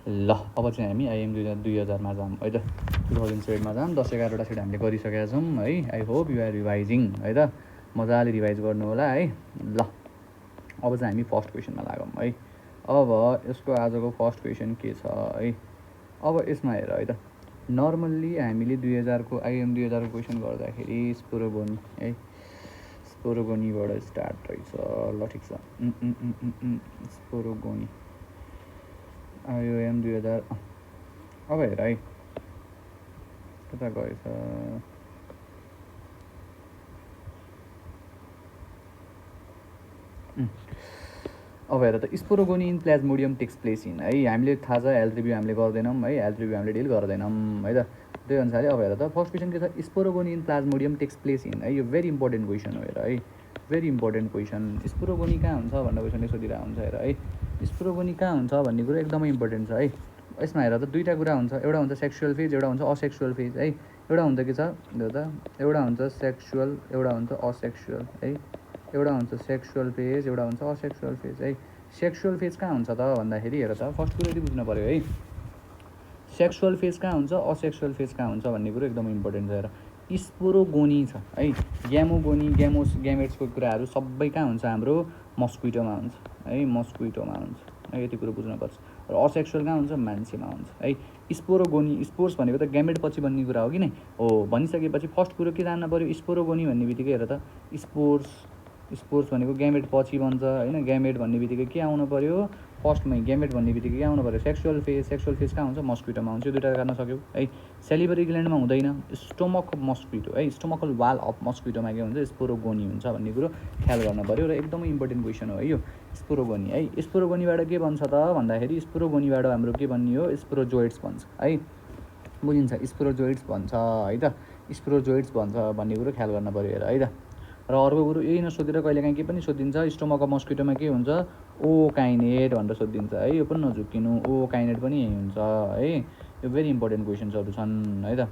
ल अब चाहिँ हामी आइएम 2000मा जाऊँ है त 2000 सेटमा जाऊँ 10-11वटा सेट हामीले गरिसकेका छौँ है आई होप यु आर रिभाइजिङ है त मजाले रिभाइज गर्नु होला है ल अब चाहिँ हामी फर्स्ट क्वेसनमा लागौँ है अब यसको आजको फर्स्ट क्वेसन के छ है अब यसमा हेर है त नर्मल्ली हामीले 2000को आइएम 2000को क्वेसन गर्दाखेरि स्पोरोगोनी है स्पोरोगोनीबाट स्टार्ट रहेछ ल ठिक छ स्पोरोगोनी आइएम 2000 अब हेर है कता गएछ अब हेर त sporogony in plasmodium takes place in है हामीले थाहा छ हेल्थ रिभ्यू हामीले गर्दैनौँ है हेल्थ रिभ्यू हामीले डिल गर्दैनौँ है त त्यही अनुसारले अब हेर त फर्स्ट क्वेसन के छ sporogony in plasmodium takes place in है यो भेरी इम्पोर्टेन्ट क्वेसन हो हेर है भेरी इम्पोर्टेन्ट क्वेसन स्पोरोगोनी कहाँ हुन्छ भन्ने क्वेसनले सोधिरहेको हुन्छ हेर है स्पोरोगोनी कहाँ हुन्छ भन्ने कुरो एकदमै इम्पोर्टेन्ट छ है यसमा हेर त दुईवटा कुरा हुन्छ एउटा हुन्छ सेक्सुअल फेज एउटा हुन्छ असेक्सुअल फेज है एउटा हुन्छ के छ हेर त एउटा हुन्छ सेक्सुअल एउटा हुन्छ असेक्सुअल है एउटा हुन्छ सेक्सुअल फेज एउटा हुन्छ असेक्सुअल फेज है सेक्सुअल फेज कहाँ हुन्छ त भन्दाखेरि हेर त फर्स्ट कुरो यति बुझ्नु पऱ्यो है सेक्सुअल फेज कहाँ हुन्छ असेक्सुअल फेज कहाँ हुन्छ भन्ने कुरो एकदमै इम्पोर्टेन्ट छ हेर स्पोरोगोनी छ है ग्यामोगोनी ग्यामेट्सको कुराहरू सबै कहाँ हुन्छ हाम्रो मस्क्विटोमा हुन्छ है मस्क्विटोमा हुन्छ है यति कुरो बुझ्नुपर्छ र असेक्सुअल कहाँ हुन्छ मान्छेमा हुन्छ है स्पोरोगोनी स्पोर्स भनेको त ग्यामेट पछि बन्ने कुरा हो कि नै हो भनिसकेपछि फर्स्ट कुरो के जान्न पऱ्यो स्पोरोगोनी भन्ने बित्तिकै हेर त स्पोर्स भनेको ग्यामेट पछि बन्छ होइन ग्यामेट भन्ने बित्तिकै के आउनु पऱ्यो फर्स्टमै ग्यामेट भन्ने बित्तिकै के आउनु पऱ्यो सेक्सुअल फेज कहाँ हुन्छ मस्क्विटोमा हुन्छ यो दुईवटा गर्न सक्यौ है सेलिभरी ग्ल्यान्डमा हुँदैन स्टोमक अफ मस्क्विटो है स्टोमकल वाल अफ मस्क्विटोमा के हुन्छ स्पोरोगोनी हुन्छ भन्ने कुरो ख्याल गर्न पऱ्यो र एकदमै इम्पोर्टेन्ट क्वेसन हो है यो स्पोरोगोनी है स्पोरोगोनीबाट के भन्छ त भन्दाखेरि स्पोरोगोनीबाट हाम्रो के भन्ने हो स्पोरोजोइड्स भन्छ है बुझिन्छ स्पोरोजोइड्स भन्छ है त स्पोरोजोइड्स भन्छ भन्ने कुरो ख्याल गर्न पऱ्यो हेर है त र अर्को कुरो यही नसोधेर कहिलेकाहीँ के पनि सोधिन्छ स्टोमक अफ मस्क्विटोमा के हुन्छ ओ काइनेट भनेर सोधिन्छ है यो पनि नझुक्किनु ओ काइनेट पनि यही हुन्छ है यो भेरी इम्पोर्टेन्ट क्वेसन्सहरू छन् है त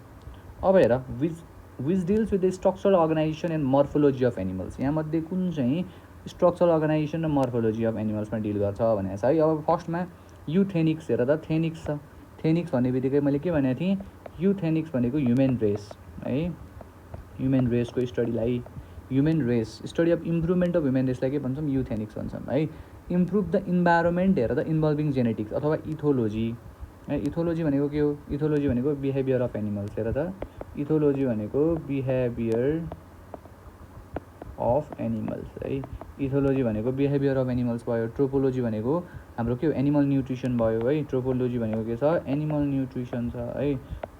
अब हेर which deals with the structural organisation and morphology of animals यहाँमध्ये कुन चाहिँ स्ट्रक्चरल अर्गनाइजेसन र मर्फोलोजी अफ एनिमल्समा डिल गर्छ भनेको छ है अब फर्स्टमा युथेनिक्स हेर त थेनिक्स छ थेनिक्स भन्ने बित्तिकै मैले के भनेको थिएँ युथेनिक्स भनेको ह्युमन रेस है ह्युमन रेसको स्टडीलाई human race study of improvement of human रेसलाई के भन्छौँ युथेनिक्स भन्छौँ है इम्प्रुभ द इन्भाइरोमेन्ट हेर त इन्भल्भिङ जेनेटिक्स अथवा इथोलोजी है इथोलोजी भनेको के हो इथोलोजी भनेको बिहेभियर अफ एनिमल्स हेर त इथोलोजी भनेको बिहेभियर अफ एनिमल्स है इथोलोजी भनेको बिहेभियर अफ एनिमल्स भयो ट्रोपोलोजी भनेको हाम्रो के हो एनिमल न्युट्रिसन भयो है ट्रोपोलोजी भनेको के छ एनिमल न्युट्रिसन छ है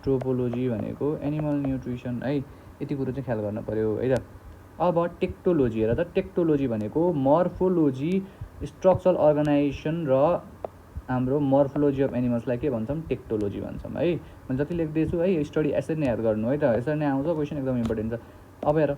ट्रोपोलोजी भनेको एनिमल न्युट्रिसन है यति कुरो चाहिँ ख्याल गर्न पऱ्यो है त अब टेक्टोलोजी हेर त टेक्टोलोजी भनेको मर्फोलोजी स्ट्रक्चरल अर्गनाइजेसन र हाम्रो मर्फोलोजी अफ एनिमल्सलाई के भन्छौँ टेक्टोलोजी भन्छौँ है म जति लेख्दैछु है स्टडी यसरी नै याद गर्नु है त यसरी नै आउँछ क्वेसन एकदम इम्पोर्टेन्ट छ अब हेर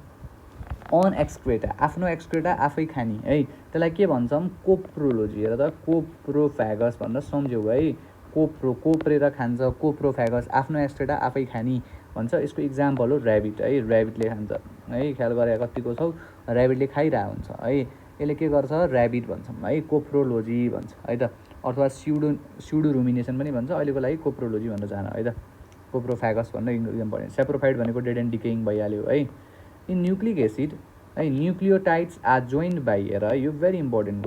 अन एक्सक्रेटा आफ्नो एक्सक्रेटा आफै खाने है त्यसलाई के भन्छौँ कोप्रोलोजी हेर त कोप्रोफ्यागस भनेर सम्झ्यौ है कोप्रेर खान्छ कोप्रोफ्यागस आफ्नो एक्सक्रेटा आफै खाने भन्छ यसको इक्जाम्पल हो ऱ्याबिट है ऱ्याबिटले खान्छ है ख्याल गरे कतिको छौ ऱ्याबिटले खाइरहेको हुन्छ है यसले के गर्छ ऱ्याबिट भन्छौँ है कोप्रोलोजी भन्छ है त अथवा स्युडो रुमिनेसन पनि भन्छ अहिलेको लागि कोप्रोलोजी भनेर जान है त कोप्रोफ्यागस भनेर एकदम पढ्यो सेप्रोफाइट भनेको डेड एन्ड डिकेइङ भइहाल्यो है इन न्युक्लिक एसिड है न्युक्लियोटाइड्स आर जोइन्ड बाई हेर यो भेरी इम्पोर्टेन्ट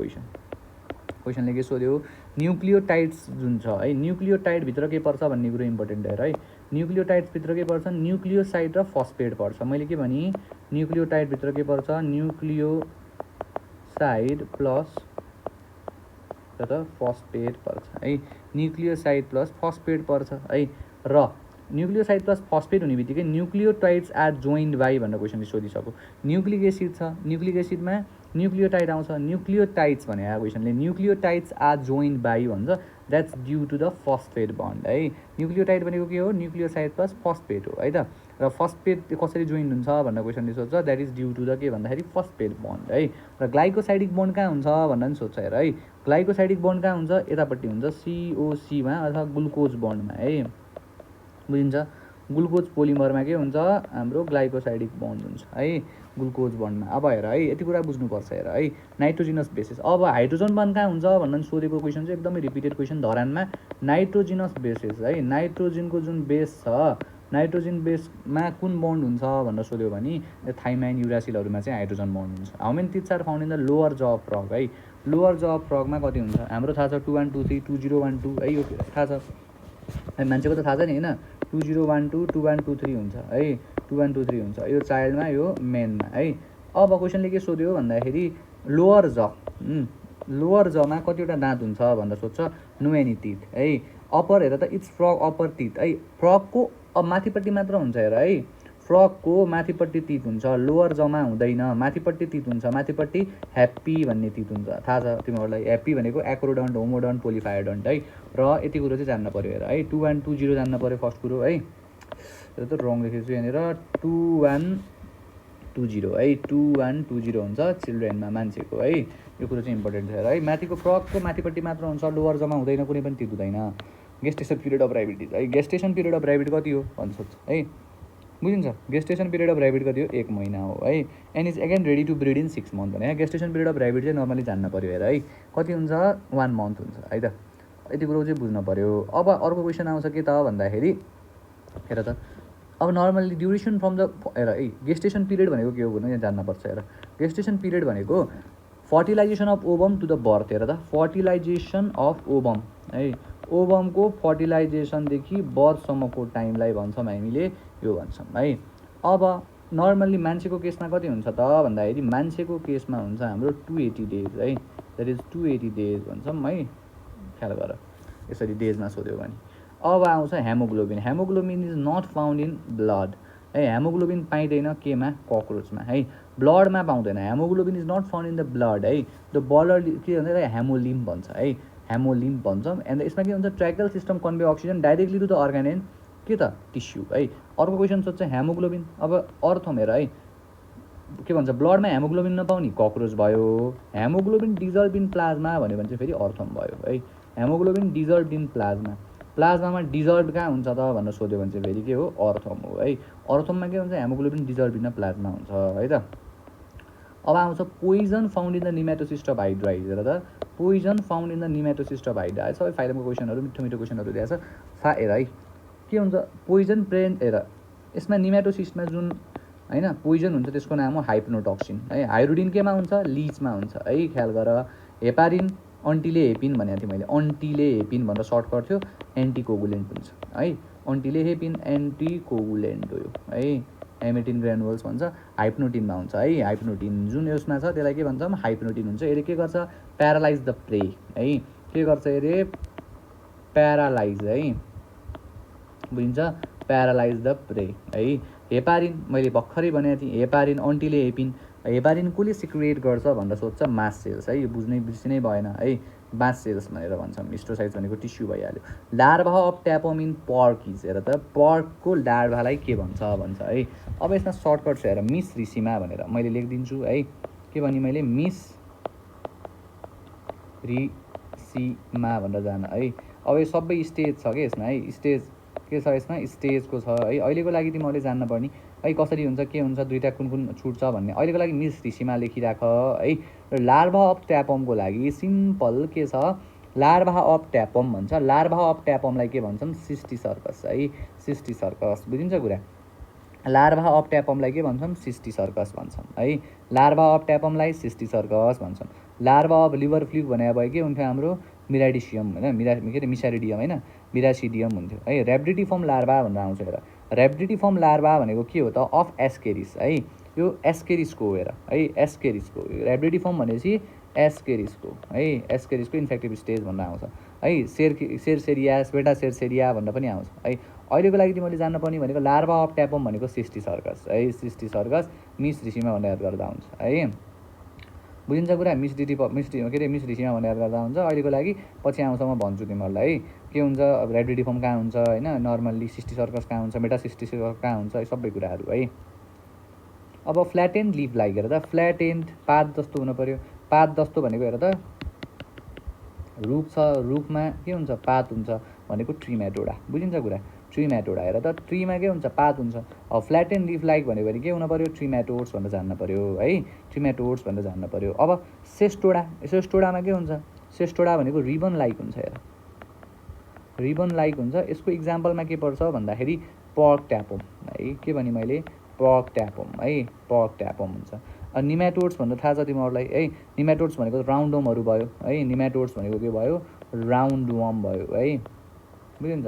क्वेसनले के सोध्यो न्युक्लियोटाइड्स जुन छ है न्युक्लियोटाइडभित्र के पर्छ भन्ने कुरो इम्पोर्टेन्ट हेर है न्युक्लियोटाइड्सभित्र के पर्छ न्युक्लियोसाइड र फस्फेट पर्छ मैले के भने न्युक्लियोटाइडभित्र के पर्छ न्युक्लियोसाइड प्लस त फस्फेट पर्छ है न्युक्लियोसाइड प्लस फस्फेट पर्छ है र न्युक्लियोसाइड प्लस फस्फेट हुने बित्तिकै न्युक्लियोटाइड्स आर जोइन्ड बाई भनेर क्वेसनले सोधिसक्यो न्युक्लिक एसिड छ न्युक्लिक एसिडमा न्युक्लियोटाइड आउँछ न्युक्लियोटाइड्स भने क्वेसनले न्युक्लियोटाइड्स आर जोइन्ड बाई भन्छ that's due to the phosphate bond है न्युक्लियोटाइड भनेको के हो न्युक्लियोसाइड प्लस फस्फेट हो है त र फस्फेट कसरी जोइन्ट हुन्छ भनेर क्वेसनले सोध्छ that is due to the के भन्दाखेरि फस्फेट बन्ड है र ग्लाइकोसाइडिक बन्ड कहाँ हुन्छ भनेर पनि सोध्छ हेर है ग्लाइकोसाइडिक बन्ड कहाँ हुन्छ यतापट्टि हुन्छ सिओसीमा अथवा ग्लुकोज बन्डमा है बुझिन्छ ग्लुकोज पोलिमरमा के हुन्छ हाम्रो ग्लाइकोसाइडिक बन्ड हुन्छ है ग्लुकोज बन्डमा। अब हेर है यति कुरा बुझ्नुपर्छ हेर है नाइट्रोजिनस बेसिस। अब हाइड्रोजन बन्ड कहाँ हुन्छ भनेर सोधेको क्वेसन चाहिँ एकदमै रिपिटेड क्वेसन धरानमा नाइट्रोजिनस बेसिस है नाइट्रोजनको जुन बेस छ नाइट्रोजन बेसमा कुन बन्ड हुन्छ भनेर सोध्यो भने थाइमाइन युरासिलहरूमा चाहिँ हाइड्रोजन बन्ड हुन्छ। How many teeths are found in the lower jaw of frog है लोअर ज अफ फ्रगमा कति हुन्छ हाम्रो थाहा छ 2123 2012 है यो थाहा छ है मान्छेको त थाहा छ नि होइन 2012 2123 हुन्छ है 2123 हुन्छ यो चाइल्डमा यो मेनमा है। अब क्वेसनले के सोध्यो भन्दाखेरि लोअर जमा कतिवटा दाँत हुन्छ भनेर सोध्छ नो एनी टिथ है। अप्पर हेर त इट्स फ्रग अप्पर टिथ है फ्रगको अब माथिपट्टि मात्र हुन्छ हेर है फ्रगको माथिपट्टि तित हुन्छ लोअर जमा हुँदैन माथिपट्टि तित हुन्छ माथिपट्टि ह्याप्पी भन्ने तित हुन्छ थाहा छ तिमीहरूलाई ह्याप्पी भनेको एक्रोडन्ट होमोडन्ट पोलिफायरडन्ट है र यति कुरो चाहिँ जान्न पऱ्यो हेर है 2120 जान्न पऱ्यो फर्स्ट कुरो है यो त रङ लेखेको छु यहाँनिर 2120 है 2120 हुन्छ चिल्ड्रेनमा मान्छेको है यो कुरो चाहिँ इम्पोर्टेन्ट छ हेर है माथिको फ्रगको माथिपट्टि मात्र हुन्छ लोअर जमा हुँदैन कुनै पनि तित हुँदैन। गेस्टेसन पिरियड अफ ऱ्याबिट है गेस्टेसन पिरियड अफ ऱ्याबिट कति हो भन्छ सोध्छ है बुझिन्छ गेस्टेसन पिरियड अफ ऱ्याबिट कति हो 1 महिना हो है and is again ready to breed in 6 month भने गेस्टेसन पिरियड अफ ऱ्याबिट चाहिँ नर्मली जान्न पऱ्यो हेर है कति हुन्छ 1 मन्थ हुन्छ है त यति कुरो चाहिँ बुझ्न पऱ्यो। अब अर्को क्वेसन आउँछ के त भन्दाखेरि हेर त अब नर्मली ड्युरेसन फ्रम द हेर है गेस्टेसन पिरियड भनेको के हो भन्नु यहाँ जान्नुपर्छ हेर गेस्टेसन पिरियड भनेको fertilization of ovum to the birth हेर त फर्टिलाइजेसन अफ ओभम है ओभमको फर्टिलाइजेसनदेखि बर्थसम्मको टाइमलाई भन्छौँ हामीले यो भन्छौँ है। अब नर्मल्ली मान्छेको केसमा कति हुन्छ त भन्दाखेरि मान्छेको केसमा हुन्छ हाम्रो 280 डेज है द्याट इज 280 डेज भन्छौँ है ख्याल गर यसरी डेजमा सोध्यो भने। अब आउँछ haemoglobin haemoglobin is not found in blood है हेमोग्लोबिन पाइँदैन केमा ककरोचमा है ब्लडमा पाउँदैन haemoglobin is not found in the blood है द ब्लड के भन्छ हेमोलिम भन्छ है हेमोलिम भन्छौँ एन्ड यसमा के हुन्छ tracheal system convey oxygen directly to the organ and के त टिस्यु है। अर्को क्वेसन सोध्छ हेमोग्लोबिन अब अर्थम हेर है के भन्छ ब्लडमा हेमोग्लोबिन नपाउने ककरोच भयो हेमोग्लोबिन डिजल्भ इन प्लाज्मा भन्यो भने चाहिँ फेरि अर्थम भयो है हेमोग्लोबिन डिजल्भ इन प्लाज्मामा डिजल्भ कहाँ हुन्छ त भनेर सोध्यो भने चाहिँ फेरि के हो अर्थम हो है अर्थममा के हुन्छ हेमोग्लोबिन डिजल्भ इन प्लाज्मा हुन्छ है त। अब आउँछ poison found in the nematocyst of hydra हेर त poison found in the nematocyst of hydra सबै फाइलमको क्वेसनहरू मिठो मिठो क्वेसनहरू दिएको छ हेर है के हुन्छ पोइजन प्रेन्ट हेर यसमा निमेटोसिस्टमा जुन होइन पोइजन हुन्छ त्यसको नाम हो हाइप्नोटक्सिन है हाइड्रोडिन केमा हुन्छ लिचमा हुन्छ है ख्याल गर हेपारिन अन्टिले हेपिन भनेको थिएँ मैले अन्टिले हेपिन भनेर सर्टकट थियो एन्टिकोगुलेन्ट हुन्छ है अन्टिले हेपिन एन्टिकोगुलेन्ट हो यो है हेमेटिन ग्रानुल्स भन्छ हाइप्नोटिनमा हुन्छ है हाइप्नोटिन जुन यसमा छ त्यसलाई के भन्छौँ हाइप्नोटिन हुन्छ यसले के गर्छ प्यारालाइज द प्रे है के गर्छ अरे प्यारालाइज है बुझिन्छ प्यारालाइज द प्रे है। हेपारिन मैले भर्खरै भनेको थिएँ हेपारिन अन्टिले हेपारिन कसले सिक्रिएट गर्छ भनेर सोध्छ मास सेल्स है यो बिर्सिनै भएन है मास सेल्स भनेर भन्छौँ हिस्टोसाइट्स भनेको टिस्यु भइहाल्यो। लार्भा अफ ट्यापोमिन पर्किज हेर त पर्कको लार्भालाई के भन्छ है। अब यसमा सर्टकट छ हेर मिस रिसिमा भनेर मैले लेखिदिन्छु है के भने मैले मिस रिसिमा भनेर जान है। अब यो सबै स्टेज छ कि यसमा है स्टेज के छ यसमा स्टेजको छ है अहिलेको लागि तिमीहरूले जान्न पर्ने है कसरी हुन्छ के हुन्छ दुईवटा कुन कुन छुट्छ भन्ने अहिलेको लागि मिस रिसिमा लेखिराख है। र लार्भा अफ ट्यापमको लागि सिम्पल के छ लार्भा अफ ट्यापम भन्छ लार्भा अफ ट्यापमलाई के भन्छौँ सिस्टी सर्कस है सिस्टी सर्कस बुझिन्छ कुरा लार्भा अफ ट्यापमलाई के भन्छौँ सिस्टी सर्कस भन्छौँ है लार्भा अफ ट्यापमलाई सिस्टी सर्कस भन्छौँ। लार्भा अफ लिभर फ्लुक भने भए के हुन्थ्यो हाम्रो मिराडिसियम होइन के अरे मिसारिडियम होइन मिरासिडियम हुन्थ्यो है। ऱ्याब्डिटिफर्म लार्भा भनेर आउँछ हेर ऱ्याब्डिटिफर्म लार्भा भनेको के हो त अफ एस्केरिस है यो एस्केरिसको हो हेर है एस्केरिसको ऱ्याब्डिटिफर्म भनेपछि एस्केरिसको है एस्केरिसको इन्फेक्टिभ स्टेज भनेर आउँछ है सेरसेरिया बेटा सेरसेरिया भनेर पनि आउँछ है। अहिलेको लागि तिमीले जान्नुपर्ने भनेको लार्भा अफ ट्यापम भनेको सिस्टी सर्कस है सिस्टी सर्कस मिस रिसिमा भनेर याद गर्दा हुन्छ है बुझिन्छ कुरा मिस रिसिमा भनेर याद गर्दा हुन्छ। अहिलेको लागि पछि आउँछ म भन्छु तिमीहरूलाई है के हुन्छ अब ऱ्याब्डिटिफर्म कहाँ हुन्छ होइन नर्मल्ली सिस्टी सर्कस कहाँ हुन्छ मेटा सिस्टी सर्कस कहाँ हुन्छ सबै कुराहरू है। अब फ्ल्याटेन्ड लिफ लाइक हेर त फ्ल्याटेन्ड पात जस्तो हुनु पऱ्यो पात जस्तो भनेको हेर त रुख छ रुखमा के हुन्छ पात हुन्छ भनेको ट्रिमेटोडा बुझिन्छ कुरा ट्रिम्याटोड आएर त ट्रीमा के हुन्छ पात हुन्छ अब फ्ल्याट एन्ड लिफ लाइक भन्यो भने के हुन पऱ्यो ट्रिम्याटोड्स भनेर जान्न पऱ्यो है ट्रिम्याटोड्स भनेर जान्न पऱ्यो अब सेस्टोडामा के हुन्छ सेस्टोडा भनेको रिबन लाइक हुन्छ हेर रिबन लाइक हुन्छ यसको इक्जाम्पलमा के पर्छ भन्दाखेरि पर्क ट्यापोम है के भने मैले पर्क ट्यापोम हुन्छ निम्याटोड्स भनेर थाहा छ तिमीहरूलाई है निम्याटोड्स भनेको राउन्डवर्महरू भयो है निम्याटोड्स भनेको के भयो राउन्डवर्म भयो है बुझिन्छ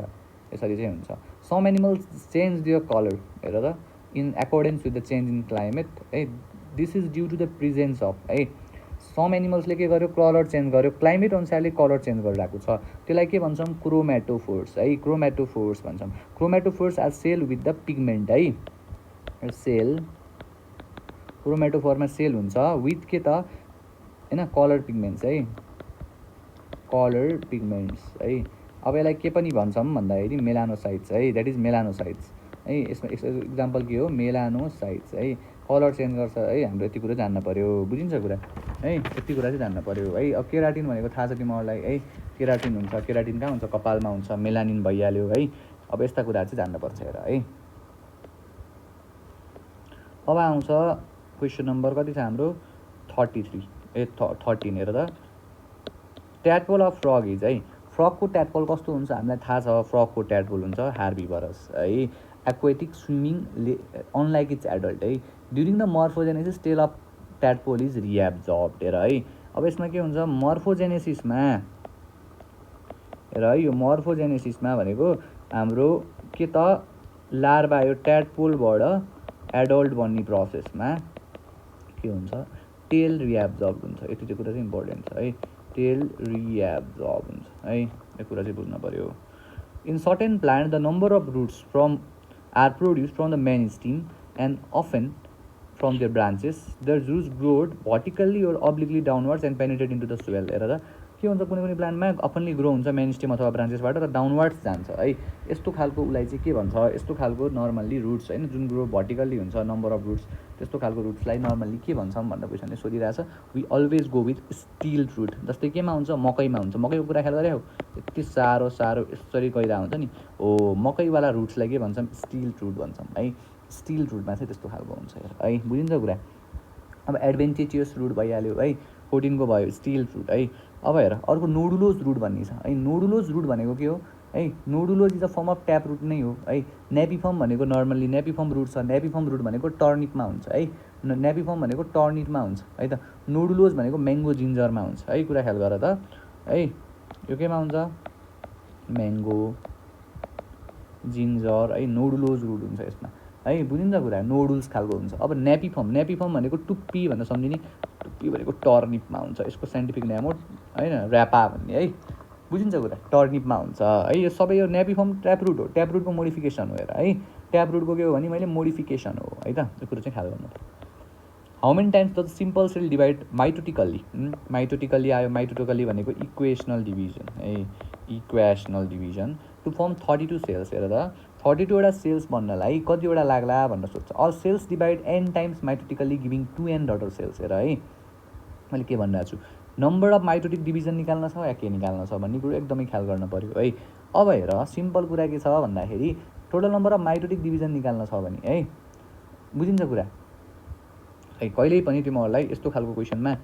यसरी चाहिँ हुन्छ some animals change their colour हेर त in accordance with the change in climate है this is due to the presence of है सम एनिमल्सले के गर्यो कलर चेन्ज गर्यो क्लाइमेट अनुसारले कलर चेन्ज गरिरहेको छ त्यसलाई के भन्छौँ क्रोमेटोफोर्स है क्रोमेटोफोर्स भन्छौँ chromatophores are cell with the pigment है सेल क्रोमेटोफोरमा सेल हुन्छ विथ के त हैन कलर पिगमेन्ट्स है कलर पिगमेन्ट्स है अब यसलाई के पनि भन्छौँ भन्दाखेरि मेलानोसाइट्स है द्याट इज मेलानोसाइट्स है यसमा इक्जाम्पल के हो मेलानोसाइट्स है कलर चेन्ज गर्छ है हाम्रो यति कुरा जान्न पर्यो बुझिन्छ कुरा है यति कुरा चाहिँ जान्न पर्यो है अब केराटिन भनेको थाहा छ तिमीहरूलाई है केराटिन हुन्छ केराटिन कहाँ हुन्छ कपालमा हुन्छ मेलानिन भइहाल्यो है अब यस्ता कुरा चाहिँ जान्नुपर्छ हेर है अब आउँछ क्वेसन नम्बर कति छ हाम्रो 13 हेर त ट्याडपोल अफ फ्रग इज है फ्रगको ट्याडपोल कस्तो हुन्छ हामीलाई थाहा छ फ्रगको ट्याडपोल हुन्छ हार्बिभरस है aquatic swimming unlike its adult है during the morphogenesis tail of tadpole is reabsorbed हेर है अब यसमा के हुन्छ मर्फोजेनेसिसमा हेर है यो मर्फोजेनेसिसमा भनेको हाम्रो के त लार्भा यो ट्याडपोलबाट एडल्ट बन्ने प्रोसेसमा के हुन्छ टेल रिएब्जर्ब हुन्छ यति चाहिँ कुरा चाहिँ इम्पोर्टेन्ट छ है टेल रिएब्जर्ब हुन्छ है यो कुरा चाहिँ बुझ्नु पर्यो in certain plant the number of roots from are produce from the main stem and often from their branches their roots grow vertically or obliquely downwards and penetrate into the soil हेर त के हुन्छ कुनै कुनै प्लान्टमा oftenly grow हुन्छ main stem अथवा ब्रान्चेसबाट र डाउनवर्ड्स जान्छ है यस्तो खालको उसलाई चाहिँ के भन्छ यस्तो खालको नर्मल्ली रुट्स होइन जुन ग्रो भर्टिकल्ली हुन्छ नम्बर अफ रुट्स त्यस्तो खालको रुट्सलाई नर्मल्ली के भन्छौँ भनेर क्वेसनले सोधिरहेछ we always go with stilt root जस्तै केमा हुन्छ मकैमा हुन्छ मकैको कुरा ख्याल गरे हौ यति साह्रो यसरी गइरहेको हुन्छ नि हो मकैवाला रुट्सलाई के भन्छौँ स्टिल रुट भन्छौँ है स्टिल रुटमा चाहिँ त्यस्तो खालको हुन्छ है बुझिन्छ कुरा अब एडभेन्टिजियस रुट भइहाल्यो है 14 को भयो स्टिल रुट है अब हेर अर्को नोडुलोज रुट भन्ने छ है नोडुलोज रुट भनेको के हो है nodulose is a form of tap root नै हो है नेपिफर्म भनेको नर्मल्ली नेपिफर्म रुट छ नेपिफर्म रुट भनेको टर्निपमा हुन्छ है नेपिफर्म भनेको टर्निपमा हुन्छ है त नोडुलोज भनेको म्याङ्गो जिन्जरमा हुन्छ है कुरा ख्याल गर त है यो केमा हुन्छ म्याङ्गो जिन्जर है नोडुलोज रुट हुन्छ यसमा है बुझिन्छ कुरा नोडुल्स खालको हुन्छ अब नेपिफर्म भनेको टुप्पी भनेर सम्झिने टुप्पी भनेको टर्निपमा हुन्छ यसको साइन्टिफिक नेम हो होइन ऱ्यापा भन्ने है बुझिन्छ कुरा टर्निपमा हुन्छ है यो सबै यो नेपिफर्म ट्यापरुट हो ट्यापरुटको मोडिफिकेसन हो हेर है ट्यापरुटको के हो भने मैले मोडिफिकेसन हो है त यो कुरो चाहिँ ख्याल गर्नु how many times the simple cell divide mitotically आयो माइटोटिकल्ली भनेको इक्वेसनल डिभिजन है equational division to form 32 cells हेर त 32 वटा सेल्स बन्नलाई कतिवटा लाग्ला भनेर सोध्छ all cells divide n times mitotically giving 2n daughter cells हेर है मैले के भनिरहेको छु नम्बर अफ माइटोटिक डिभिजन निकाल्न छ या के निकाल्न छ भन्ने कुरो एकदमै ख्याल गर्न पऱ्यो है अब हेर सिम्पल कुरा के छ भन्दाखेरि total number of mitotic division निकाल्न छ भने है बुझिन्छ कुरा है कहिल्यै पनि तिमीहरूलाई यस्तो खालको क्वेसनमा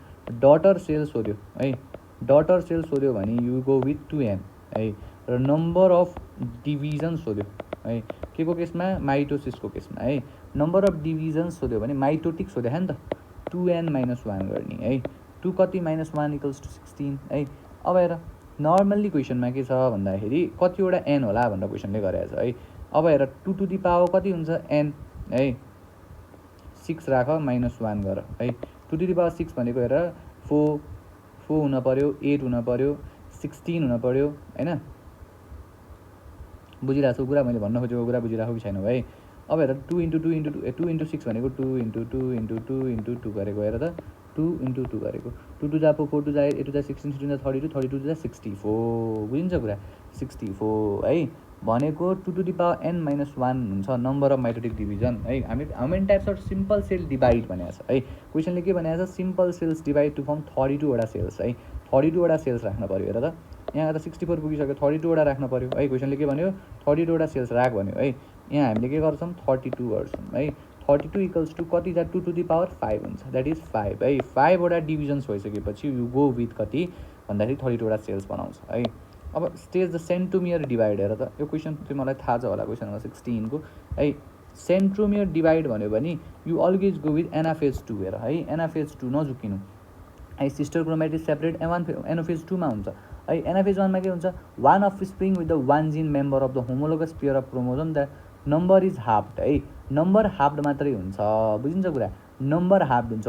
डटर सेल सोध्यो है डटर सेल सोध्यो भने यु गो विथ 2n है र नम्बर अफ डिभिजन सोध्यो है के को केसमा माइटोसिसको केसमा है नम्बर अफ डिभिजन सोध्यो भने माइटोटिक सोध्यो है नि त 2n - 1 गर्ने है 2 कति -1 = 16 है अब हेर नर्मल्ली क्वेसनमा के छ भन्दाखेरि कतिवटा n होला भनेर क्वेसनले गरेको छ है अब हेर 2 टु दी पावर कति हुन्छ n है 6 राख -1 गर है 2 टु दी पावर 6 भनेको हेर 4 हुन पर्यो 8 हुन पर्यो 16 हुन पर्यो हैन बुझिरहेको छु कुरा मैले भन्न खोजेको कुरा बुझिरहेको कि छैन भाइ अब हेर 2 × 2 × 2 × 6 भनेको 2 × 2 × 2 × 2 गरेको हेर त 2 × 2 गरेको 2 टु जा 4 टु जा 8 टु जा 16 16 जा 32 32 टु जा 64 बुझिन्छ कुरा 64 है भनेको 2 टु दी पावर n - 1 हुन्छ नम्बर अफ माइटोटिक डिभिजन है हामी how many types of simple cell divide भनेको छ है क्वेसनले के भनेको छ simple cells divide to form 32 वटा सेल्स है 32 वटा सेल्स राख्न पऱ्यो। हेर त यहाँ त 64 पुगिसक्यो, 32 वटा राख्न पऱ्यो है। क्वेसनले के भन्यो 32 वटा सेल्स राख भन्यो है। यहाँ हामीले के गर्छौँ 32 गर्छौँ है। 32 इक्वल्स टु कति छ 2 टु द पावर 5 हुन्छ, द्याट इज 5 है। 5 वटा डिभिजन्स भइसकेपछि यु गो विथ कति भन्दाखेरि 32 वटा सेल्स बनाउँछ है। अब स्टेज द सेन्ट्रोमियर डिभाइड। हेर त यो क्वेसन चाहिँ मलाई थाहा छ होला, क्वेसन नम्बर 16 को है। सेन्ट्रोमियर डिभाइड भन्यो भने you always go with anaphase 2 हेर है। एनाफेज 2 नझुकिनु है। सिस्टर क्रोमेटिड सेपरेट एनाफेज 2 मा हुन्छ है। एनाफेज 1 मा के हुन्छ one offspring with the one gene member of the homologous pair of chromosome the number is halved है। नम्बर हाफ्ड मात्रै हुन्छ, बुझिन्छ कुरा। नम्बर हाफ्ड हुन्छ।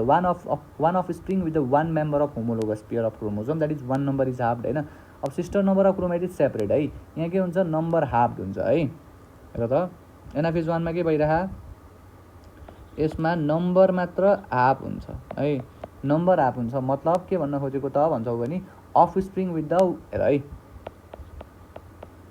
One offspring with the one member of homologous pair of chromosome that is one number is halved होइन। अब sister number of chromatid separate है, यहाँ के हुन्छ नम्बर हाफ्ड हुन्छ है। हेर त एनाफेज 1 मा के भइरह, यसमा नम्बर मात्र हाफ हुन्छ है। नम्बर हाफ हुन्छ मतलब के भन्न खोजेको त भन्छौ भने अफ स्प्रिङ विथ द हेर है,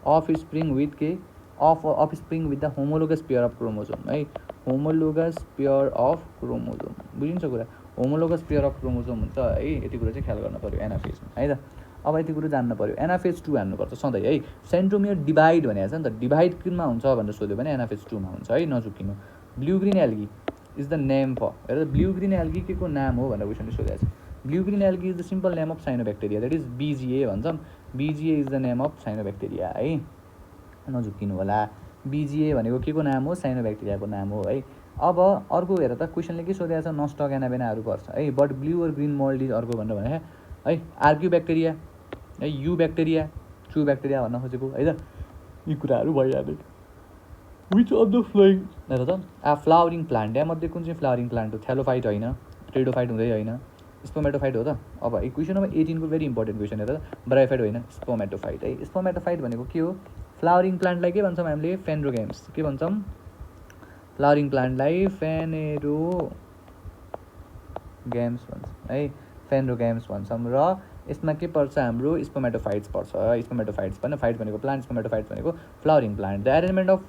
अफ स्प्रिङ विथ के of spring with the homologous pair of chromosome है। होमोलोगस पेयर अफ क्रोमोजोम, बुझिन्छ कुरा। होमोलोगस पेयर अफ क्रोमोजोम हुन्छ है। यति कुरा चाहिँ ख्याल गर्न पऱ्यो एनाफेजमा है त। अब यति कुरो जान्न पऱ्यो। एनाफेज 2 हान्नुपर्छ सधैँ है। सेन्ट्रोमियर डिभाइड भनेको छ नि त, डिभाइड किनमा हुन्छ भनेर सोध्यो भने एनाफेज 2 मा हुन्छ है, नझुकिनु। Blue green algae is the name for. हेर ब्लू ग्रीन एल्गी के को नाम हो भनेर क्वेसनले सोधेको छ। Blue green algae is the simple name of cyanobacteria, that is BGA भन्छौँ। BGA is the name of cyanobacteria है, नझुकिनु होला। BGA भनेको के को नाम हो, साइनोब्याक्टेरियाको नाम हो है। अब अर्को हेर त क्वेसनले के सोधेको छ, नष्ट एनाबेनाहरू पर्छ है। बट ब्लू और ग्रीन मोल्ड इज अर्को भनेर भने है। आर्क्यू ब्याक्टेरिया है, यु ब्याक्टेरिया, ट्रु ब्याक्टेरिया भन्न खोजेको है त। यी कुराहरू भइहाल्यो। विच अफ द फ्लोइङ हेर त फ्लावरिङ प्लान्ट मध्ये कुन चाहिँ फ्लावरिङ प्लान्ट हो, थ्यालोफाइट होइन, ट्रेडोफाइट हुँदै होइन, स्पोमेटोफाइट हो त। अब क्वेसन नम्बर 18 को भेरी इम्पोर्टेन्ट क्वेसन हेर त, ब्रायोफाइट होइन स्पोमेटोफाइट है। स्पोमेटोफाइट भनेको के हो, फ्लावरिङ प्लान्टलाई के भन्छौँ हामीले फेन्ड्रोगेम्स, के भन्छौँ फ्लावरिङ प्लान्टलाई फेनेरोगेम्स भन्छौँ है, फेन्ड्रोगेम्स भन्छौँ। र यसमा के पर्छ हाम्रो स्पोमेटोफाइट्स पर्छ। स्पोमेटोफाइट्स पनि फाइट भनेको प्लान्ट, स्पोमेटोफाइट्स भनेको flowering plant. The arrangement of